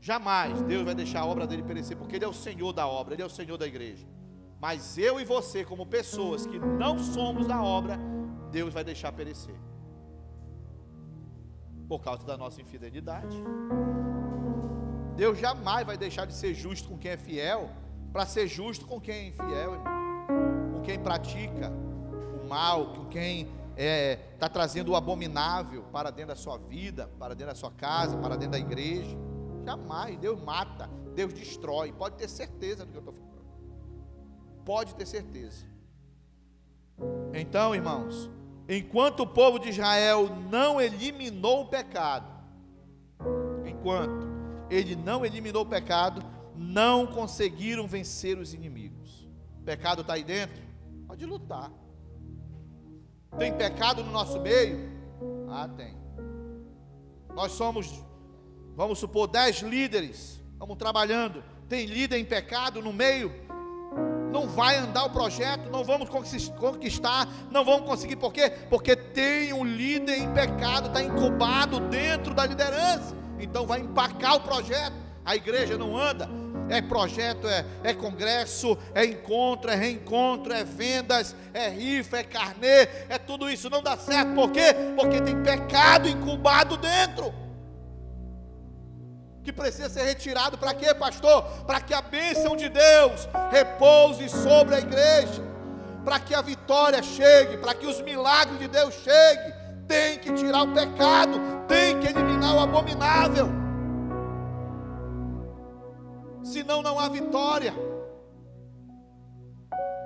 Jamais Deus vai deixar a obra dele perecer, porque Ele é o Senhor da obra, Ele é o Senhor da igreja. Mas eu e você, como pessoas que não somos da obra, Deus vai deixar perecer, por causa da nossa infidelidade. Deus jamais vai deixar de ser justo com quem é fiel, para ser justo com quem é infiel, irmão. Com quem pratica o mal, com quem está trazendo o abominável para dentro da sua vida, para dentro da sua casa, para dentro da igreja. Jamais. Deus mata, Deus destrói. Pode ter certeza do que eu estou falando. Pode ter certeza. Então, irmãos, enquanto o povo de Israel não eliminou o pecado, enquanto ele não eliminou o pecado, não conseguiram vencer os inimigos. O pecado está aí dentro? Pode lutar. Tem pecado no nosso meio? Ah, tem. Nós somos, vamos supor, 10 líderes, estamos trabalhando. Tem líder em pecado no meio? Não vai andar o projeto, não vamos conquistar, não vamos conseguir. Por quê? Porque tem um líder em pecado, está incubado dentro da liderança. Então vai empacar o projeto. A igreja não anda. É projeto, é congresso, é encontro, é reencontro, é vendas, é rifa, é carnê, é tudo isso. Não dá certo. Por quê? Porque tem pecado incubado dentro, que precisa ser retirado. Para quê, pastor? Para que a bênção de Deus repouse sobre a igreja, para que a vitória chegue, para que os milagres de Deus cheguem. Tem que tirar o pecado, tem que eliminar o abominável, senão não há vitória.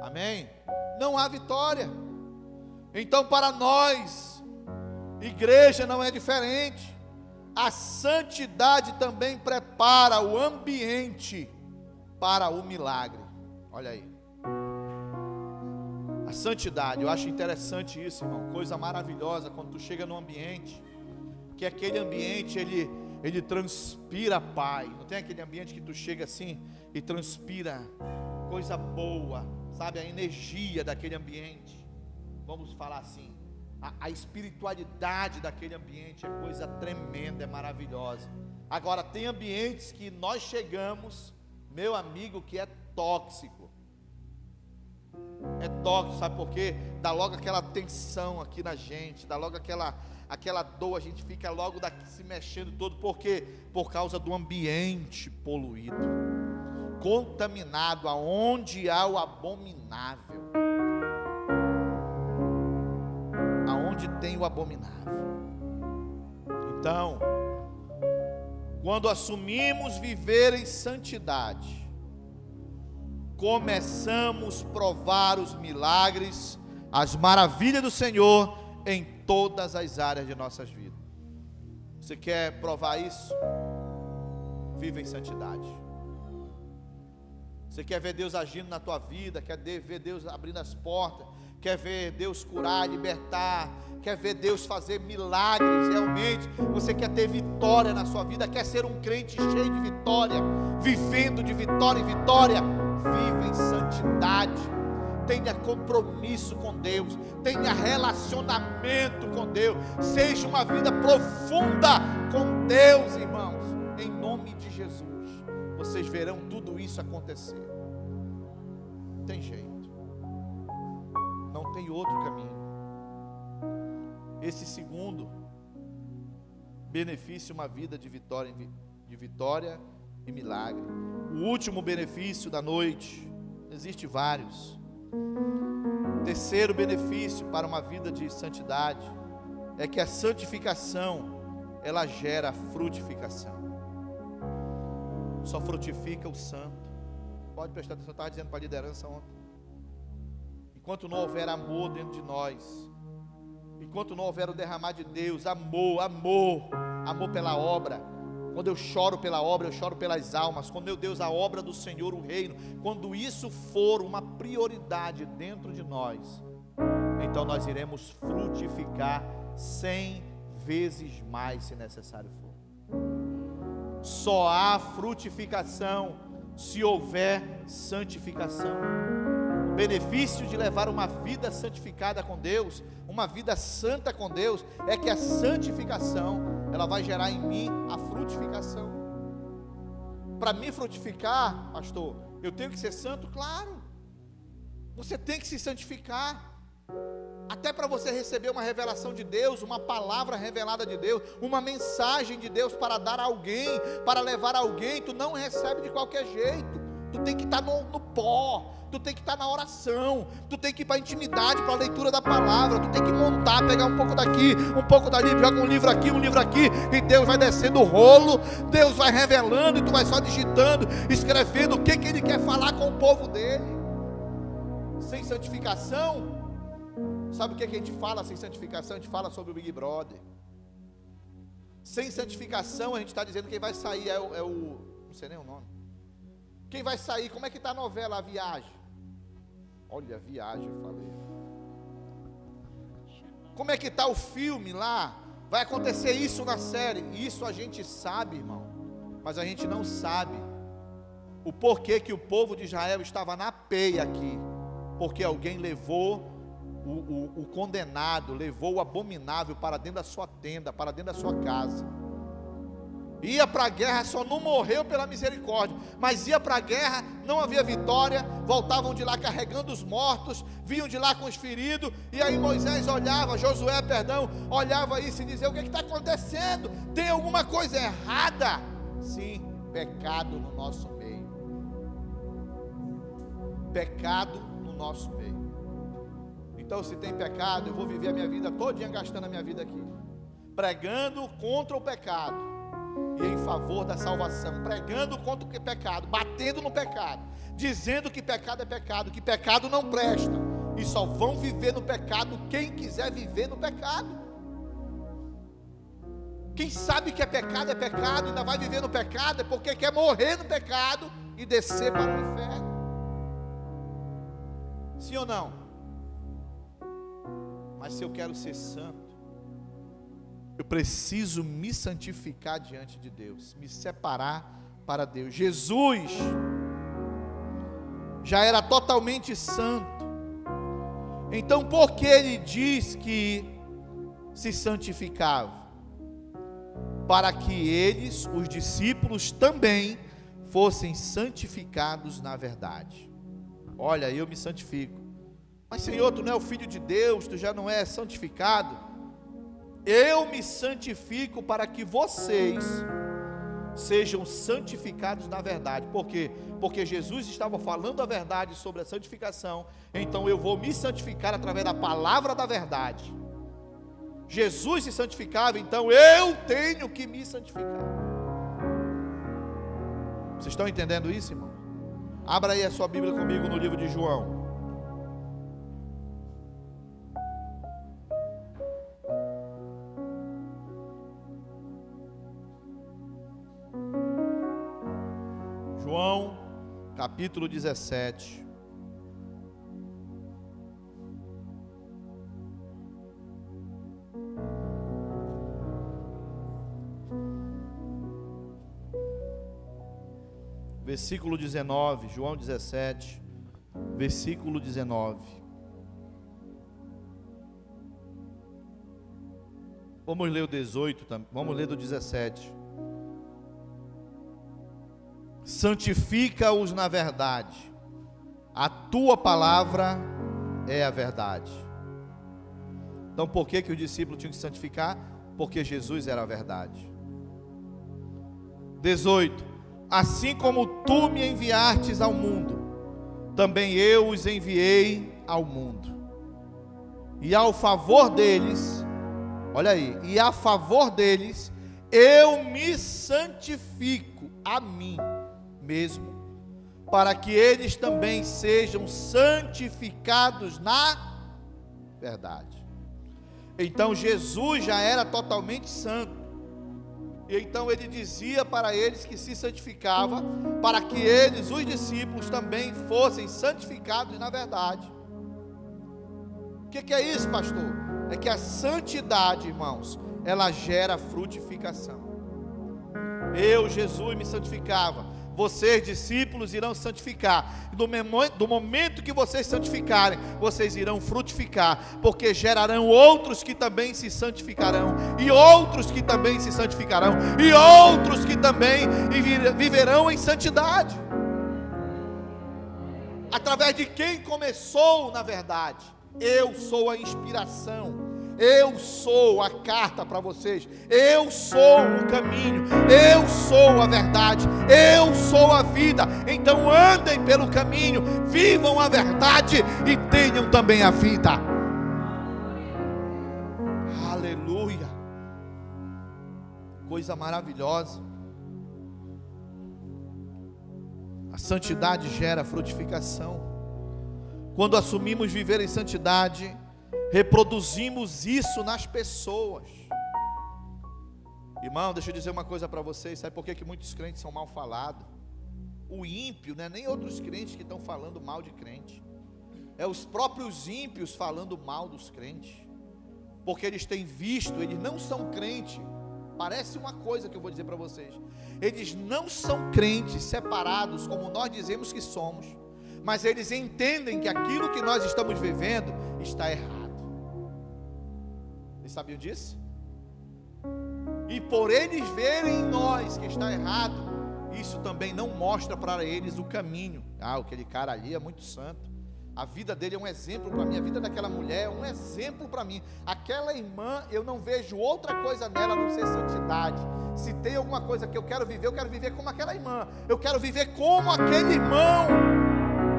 Amém? Não há vitória. Então, para nós, igreja, não é diferente. A santidade também prepara o ambiente para o milagre. Olha aí. A santidade, eu acho interessante isso, irmão. Coisa maravilhosa quando tu chega num ambiente, que aquele ambiente ele transpira paz. Não tem aquele ambiente que tu chega assim e transpira coisa boa, sabe? A energia daquele ambiente. Vamos falar assim. A espiritualidade daquele ambiente é coisa tremenda, é maravilhosa. Agora, tem ambientes que nós chegamos, meu amigo, que é tóxico. É tóxico, sabe por quê? Dá logo aquela tensão aqui na gente, dá logo aquela dor, a gente fica logo daqui se mexendo todo. Por quê? Por causa do ambiente poluído, contaminado, aonde há o abominável. Aonde tem o abominável. Então, quando assumimos viver em santidade, começamos a provar os milagres, as maravilhas do Senhor em todas as áreas de nossas vidas. Você quer provar isso? Viva em santidade. Você quer ver Deus agindo na tua vida, quer ver Deus abrindo as portas, quer ver Deus curar, libertar, quer ver Deus fazer milagres realmente, você quer ter vitória na sua vida, quer ser um crente cheio de vitória, vivendo de vitória em vitória, viva em santidade, tenha compromisso com Deus, tenha relacionamento com Deus, seja uma vida profunda com Deus, irmãos, em nome de Jesus, vocês verão tudo isso acontecer. Não tem jeito. Não tem outro caminho. Esse segundo benefício, uma vida de vitória e milagre. O último benefício da noite, existe vários. Terceiro benefício para uma vida de santidade é que a santificação, ela gera frutificação. Só frutifica o santo. Pode prestar atenção, eu estava dizendo para a liderança ontem. Enquanto não houver amor dentro de nós, enquanto não houver o derramar de Deus, amor pela obra. Quando eu choro pela obra, eu choro pelas almas. Quando, meu Deus, a obra do Senhor, o reino, quando isso for uma prioridade dentro de nós, então nós iremos frutificar 100 vezes mais, se necessário for. Só há frutificação se houver santificação. O benefício de levar uma vida santificada com Deus, uma vida santa com Deus, é que a santificação, ela vai gerar em mim a frutificação. Para mim frutificar, pastor, eu tenho que ser santo? Claro, você tem que se santificar, até para você receber uma revelação de Deus, uma palavra revelada de Deus, uma mensagem de Deus para dar a alguém, para levar a alguém, tu não recebe de qualquer jeito, tu tem que estar no pó, tu tem que estar na oração, tu tem que ir para a intimidade, para a leitura da palavra, tu tem que montar, pegar um pouco daqui, um pouco dali, joga um livro aqui, e Deus vai descendo o rolo, Deus vai revelando, e tu vai só digitando, escrevendo o que Ele quer falar com o povo dele. Sem santificação, sabe o que a gente fala sem santificação? A gente fala sobre o Big Brother. Sem santificação, a gente está dizendo que quem vai sair é o não sei nem o nome. Quem vai sair, como é que está a novela, a Viagem? Olha, a Viagem, eu falei. Como é que está o filme lá? Vai acontecer isso na série. Isso a gente sabe, irmão. Mas a gente não sabe o porquê que o povo de Israel estava na peia aqui. Porque alguém levou o condenado, levou o abominável para dentro da sua tenda, para dentro da sua casa. Ia para a guerra, só não morreu pela misericórdia, mas ia para a guerra, não havia vitória, voltavam de lá carregando os mortos, vinham de lá com os feridos, e aí Moisés olhava, Josué, perdão, olhava isso e dizia: o que está acontecendo? Tem alguma coisa errada? Sim, pecado no nosso meio. Pecado no nosso meio. Então, se tem pecado, eu vou viver a minha vida todinha gastando a minha vida aqui, pregando contra o pecado e em favor da salvação, pregando contra o pecado, batendo no pecado, dizendo que pecado é pecado, que pecado não presta, e só vão viver no pecado quem quiser viver no pecado. Quem sabe que é pecado e ainda vai viver no pecado, é porque quer morrer no pecado e descer para o inferno. Sim ou não? Mas se eu quero ser santo, eu preciso me santificar diante de Deus, me separar para Deus. Jesus já era totalmente santo, então por que ele diz que se santificava? Para que eles, os discípulos, também fossem santificados na verdade. Olha, eu me santifico. Mas Senhor, tu não é o Filho de Deus, tu já não é santificado. Eu me santifico para que vocês sejam santificados na verdade. Por quê? Porque Jesus estava falando a verdade sobre a santificação. Então eu vou me santificar através da palavra da verdade. Jesus se santificava, então eu tenho que me santificar. Vocês estão entendendo isso, irmão? Abra aí a sua Bíblia comigo no livro de João. João, capítulo 17. Versículo 19, João 17, versículo 19. Vamos ler o 18, vamos ler do 17. Santifica-os na verdade, a tua palavra é a verdade. Então por que os discípulos tinham que se santificar? Porque Jesus era a verdade. 18. Assim como tu me enviastes ao mundo, também eu os enviei ao mundo. E ao favor deles, olha aí, e a favor deles, eu me santifico a mim mesmo, para que eles também sejam santificados na verdade. Então Jesus já era totalmente santo. E então ele dizia para eles que se santificava, para que eles, os discípulos, também fossem santificados na verdade. O que é isso, pastor? É que a santidade, irmãos, ela gera frutificação. Eu, Jesus, me santificava. Vocês, discípulos, irão santificar. Do momento que vocês santificarem, vocês irão frutificar, porque gerarão outros que também se santificarão, e outros que também se santificarão, e outros que também viverão em santidade. Através de quem começou, na verdade. Eu sou a inspiração. Eu sou a carta para vocês. Eu sou o caminho. Eu sou a verdade. Eu sou a vida. Então andem pelo caminho, vivam a verdade e tenham também a vida. Aleluia. Coisa maravilhosa. A santidade gera frutificação. Quando assumimos viver em santidade, reproduzimos isso nas pessoas. Irmão, deixa eu dizer uma coisa para vocês. Sabe por que muitos crentes são mal falados? O ímpio, não é nem outros crentes que estão falando mal de crente, é os próprios ímpios falando mal dos crentes. porque eles têm visto, eles não são crentes. Parece uma coisa que eu vou dizer para vocês, eles não são crentes separados como nós dizemos que somos, mas eles entendem que aquilo que nós estamos vivendo está errado. Vocês sabiam disso? E por eles verem em nós que está errado, isso também não mostra para eles o caminho. Aquele cara ali é muito santo, a vida dele é um exemplo para mim, a vida daquela mulher é um exemplo para mim. Aquela irmã, eu não vejo outra coisa nela a não ser santidade. Se tem alguma coisa que eu quero viver como aquela irmã, eu quero viver como aquele irmão,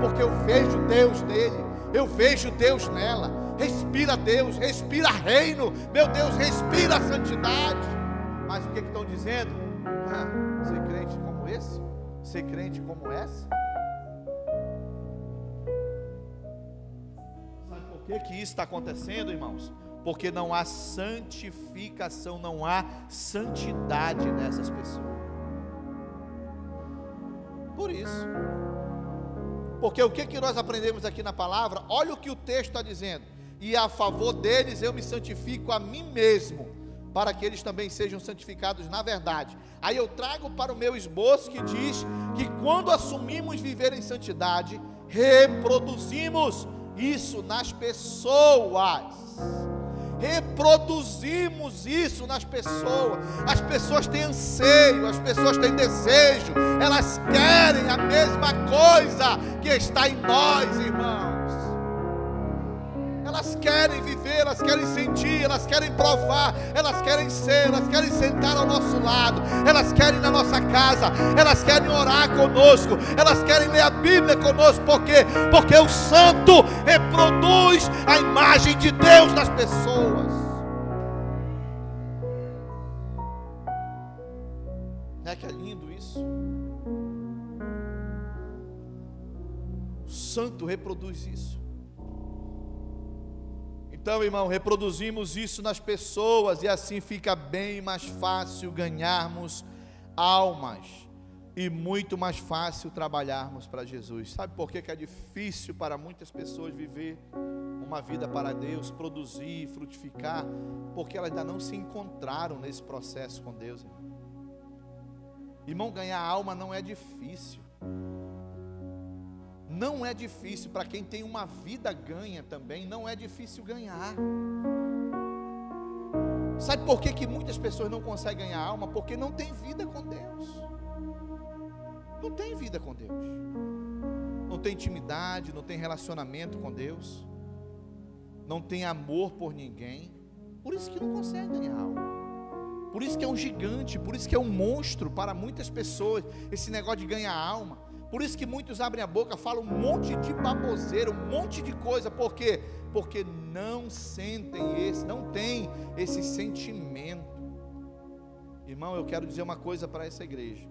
porque eu vejo Deus nele, eu vejo Deus nela. Respira Deus, respira reino, meu Deus, respira a santidade. Mas o que estão dizendo? Ser crente como esse? Ser crente como essa? Sabe por que isso está acontecendo, irmãos? Porque não há santificação, não há santidade nessas pessoas. Por isso. Porque o que nós aprendemos aqui na palavra? Olha o que o texto está dizendo. E a favor deles eu me santifico a mim mesmo, para que eles também sejam santificados na verdade. Aí eu trago para o meu esboço que diz que quando assumimos viver em santidade, reproduzimos isso nas pessoas. Reproduzimos isso nas pessoas. As pessoas têm anseio, as pessoas têm desejo, elas querem a mesma coisa que está em nós, irmãos. Elas querem viver, elas querem sentir, elas querem provar, elas querem ser, elas querem sentar ao nosso lado, elas querem ir na nossa casa, elas querem orar conosco, elas querem ler a Bíblia conosco. Por quê? Porque o santo reproduz a imagem de Deus nas pessoas. Não é que é lindo isso? O santo reproduz isso. Então, irmão, reproduzimos isso nas pessoas e assim fica bem mais fácil ganharmos almas e muito mais fácil trabalharmos para Jesus. Sabe por que é difícil para muitas pessoas viver uma vida para Deus, produzir, frutificar? Porque elas ainda não se encontraram nesse processo com Deus. Irmão, ganhar alma não é difícil. Não é difícil, para quem tem uma vida ganha também, não é difícil ganhar. Sabe por que muitas pessoas não conseguem ganhar alma? Porque não tem vida com Deus. Não tem vida com Deus. Não tem intimidade, não tem relacionamento com Deus. Não tem amor por ninguém. Por isso que não consegue ganhar alma. Por isso que é um gigante, por isso que é um monstro para muitas pessoas, esse negócio de ganhar alma. Por isso que muitos abrem a boca, falam um monte de baboseira, um monte de coisa. Por quê? Porque não tem esse sentimento. Irmão, eu quero dizer uma coisa para essa igreja.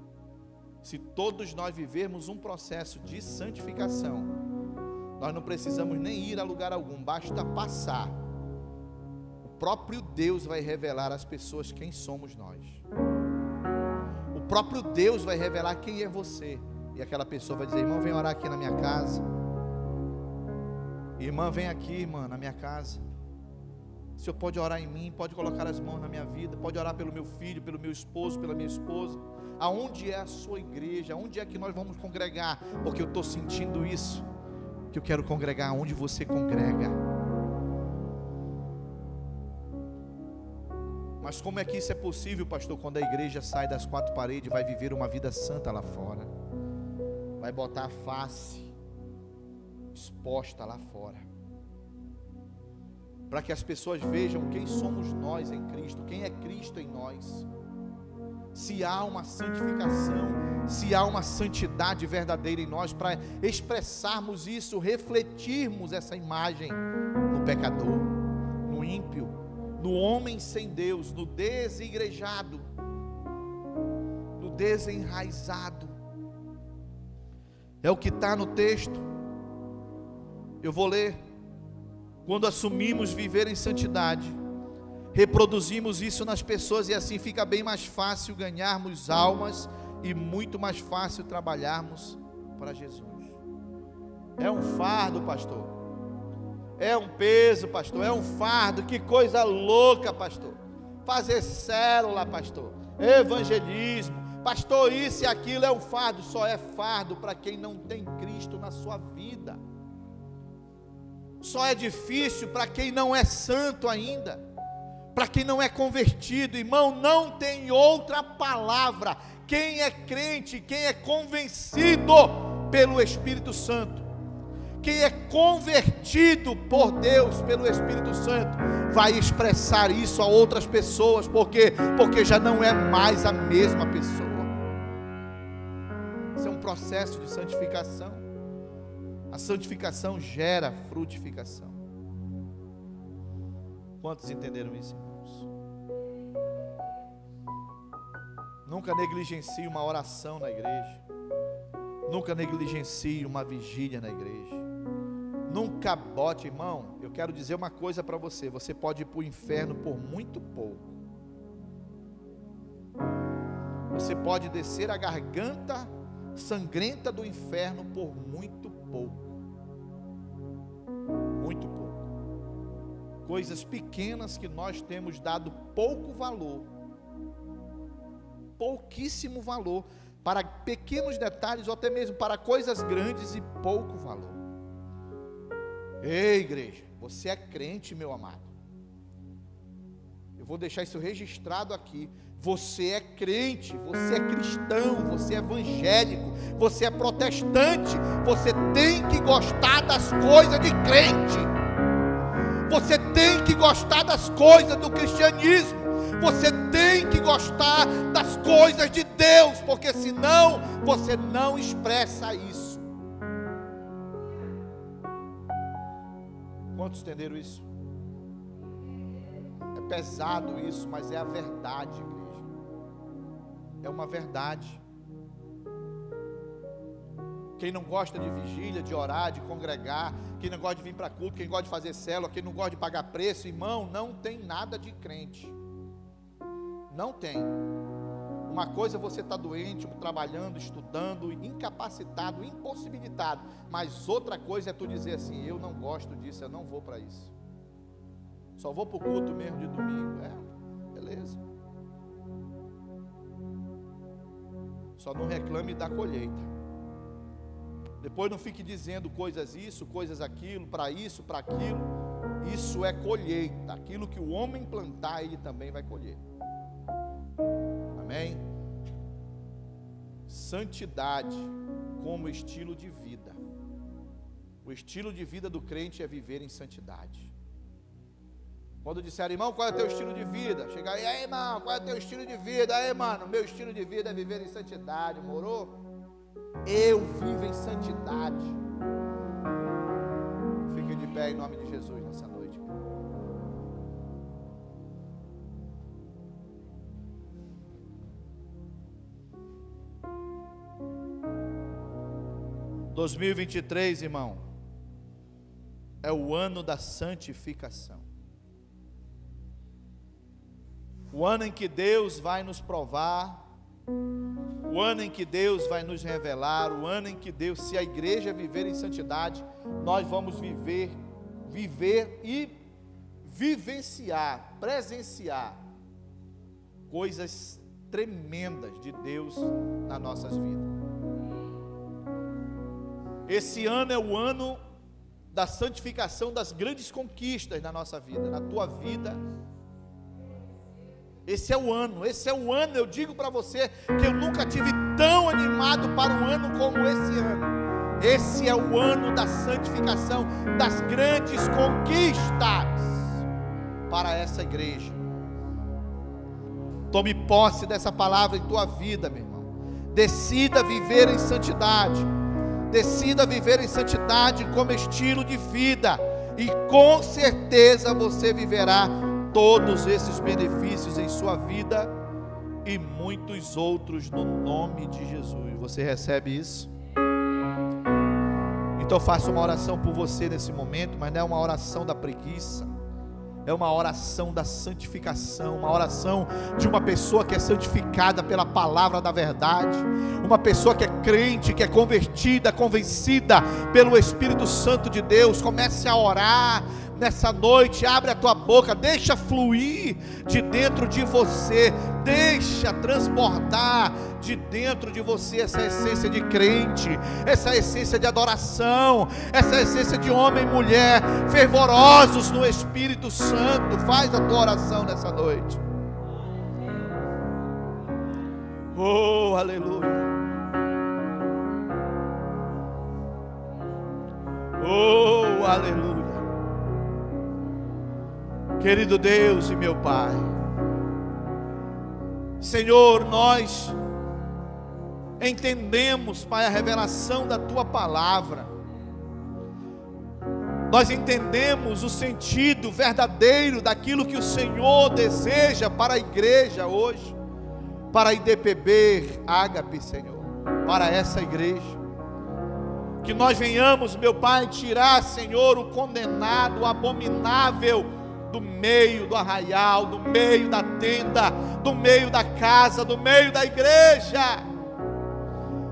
Se todos nós vivermos um processo de santificação, nós não precisamos nem ir a lugar algum, basta passar. O próprio Deus vai revelar às pessoas quem somos nós. O próprio Deus vai revelar quem é você. E aquela pessoa vai dizer: irmão, vem orar aqui na minha casa. Irmã, vem aqui, irmã, na minha casa. O Senhor pode orar em mim, pode colocar as mãos na minha vida, pode orar pelo meu filho, pelo meu esposo, pela minha esposa. Aonde é a sua igreja? Aonde é que nós vamos congregar? Porque eu estou sentindo isso, que eu quero congregar onde você congrega. Mas como é que isso é possível, pastor? Quando a igreja sai das quatro paredes e vai viver uma vida santa lá fora, vai botar a face exposta lá fora, para que as pessoas vejam quem somos nós em Cristo, quem é Cristo em nós. Se há uma santificação, se há uma santidade verdadeira em nós, para expressarmos isso, refletirmos essa imagem no pecador, no ímpio, no homem sem Deus, no desigrejado, no desenraizado. É o que está no texto. Eu vou ler. Quando assumimos viver em santidade, reproduzimos isso nas pessoas e assim fica bem mais fácil ganharmos almas e muito mais fácil trabalharmos para Jesus. É um fardo, pastor. É um peso, pastor, é um fardo. Que coisa louca, pastor. Fazer célula, pastor, evangelismo, pastor, isso e aquilo é um fardo. Só é fardo para quem não tem Cristo na sua vida. Só é difícil para quem não é santo ainda, para quem não é convertido. Irmão, não tem outra palavra. Quem é crente, quem é convencido pelo Espírito Santo, quem é convertido por Deus, pelo Espírito Santo, vai expressar isso a outras pessoas. Por quê? Porque já não é mais a mesma pessoa. Isso é um processo de santificação. A santificação gera frutificação. Quantos entenderam isso, irmãos? Nunca negligencie uma oração na igreja. Nunca negligencie uma vigília na igreja. Nunca bote, irmão. Eu quero dizer uma coisa para você: você pode ir para o inferno por muito pouco. Você pode descer a garganta sangrenta do inferno por muito pouco. Muito pouco. Coisas pequenas que nós temos dado pouco valor, pouquíssimo valor, para pequenos detalhes ou até mesmo para coisas grandes e pouco valor. Ei, igreja, você é crente, meu amado. Eu vou deixar isso registrado aqui. Você é crente, você é cristão, você é evangélico, você é protestante. Você tem que gostar das coisas de crente. Você tem que gostar das coisas do cristianismo. Você tem que gostar das coisas de Deus, porque senão você não expressa isso. Quantos entenderam isso? É pesado isso, mas é a verdade, igreja. É uma verdade. Quem não gosta de vigília, de orar, de congregar, quem não gosta de vir para culto, quem gosta de fazer célula, quem não gosta de pagar preço, irmão, não tem nada de crente. Não tem. Uma coisa é você estar doente, trabalhando, estudando, incapacitado, impossibilitado. Mas outra coisa é tu dizer assim: eu não gosto disso, eu não vou para isso. Só vou para o culto mesmo de domingo. Beleza. Só não reclame da colheita. Depois não fique dizendo coisas isso, coisas aquilo, para isso, para aquilo. Isso é colheita. Aquilo que o homem plantar, ele também vai colher. Amém? Santidade como estilo de vida. O estilo de vida do crente é viver em santidade. Quando disseram: irmão, qual é o teu estilo de vida? Chega aí, irmão, qual é o teu estilo de vida? Aí, mano, meu estilo de vida é viver em santidade, morou? Eu vivo em santidade. Fiquem de pé em nome de Jesus nessa noite. 2023, irmão, é o ano da santificação. O ano em que Deus vai nos provar, o ano em que Deus vai nos revelar, o ano em que Deus, se a igreja viver em santidade, nós vamos viver e vivenciar, presenciar coisas tremendas de Deus nas nossas vidas. Esse ano é o ano da santificação, das grandes conquistas na nossa vida, na tua vida. Esse é o ano, eu digo para você que eu nunca tive tão animado para um ano como esse ano. Esse é o ano da santificação, das grandes conquistas para essa igreja. Tome posse dessa palavra em tua vida, meu irmão. Decida viver em santidade. Decida viver em santidade como estilo de vida. E com certeza você viverá todos esses benefícios em sua vida e muitos outros no nome de Jesus. Você recebe isso? Então faça uma oração por você nesse momento, mas não é uma oração da preguiça, é uma oração da santificação, uma oração de uma pessoa que é santificada pela palavra da verdade, uma pessoa que é crente, que é convertida, convencida pelo Espírito Santo de Deus. Comece a orar nessa noite, abre a tua boca, deixa fluir de dentro de você, deixa transbordar de dentro de você essa essência de crente, essa essência de adoração, essa essência de homem e mulher fervorosos no Espírito Santo. Faz a tua oração nessa noite. Oh, aleluia. Oh, aleluia. Querido Deus e meu Pai, Senhor, nós entendemos, Pai, a revelação da Tua palavra. Nós entendemos o sentido verdadeiro daquilo que o Senhor deseja para a igreja hoje, para a IDPB Ágape, Senhor, para essa igreja. Que nós venhamos, meu Pai, tirar, Senhor, o condenado, o abominável do meio do arraial, do meio da tenda, do meio da casa, do meio da igreja,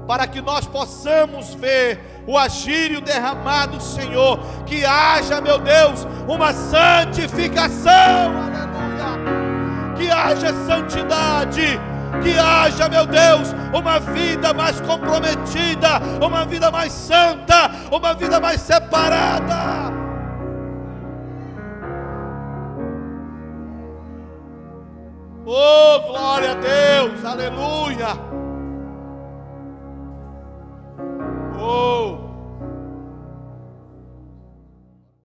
para que nós possamos ver o agir e o derramar do Senhor. Que haja, meu Deus, uma santificação, aleluia, que haja santidade, que haja, meu Deus, uma vida mais comprometida, uma vida mais santa, uma vida mais separada. Oh, glória a Deus, aleluia.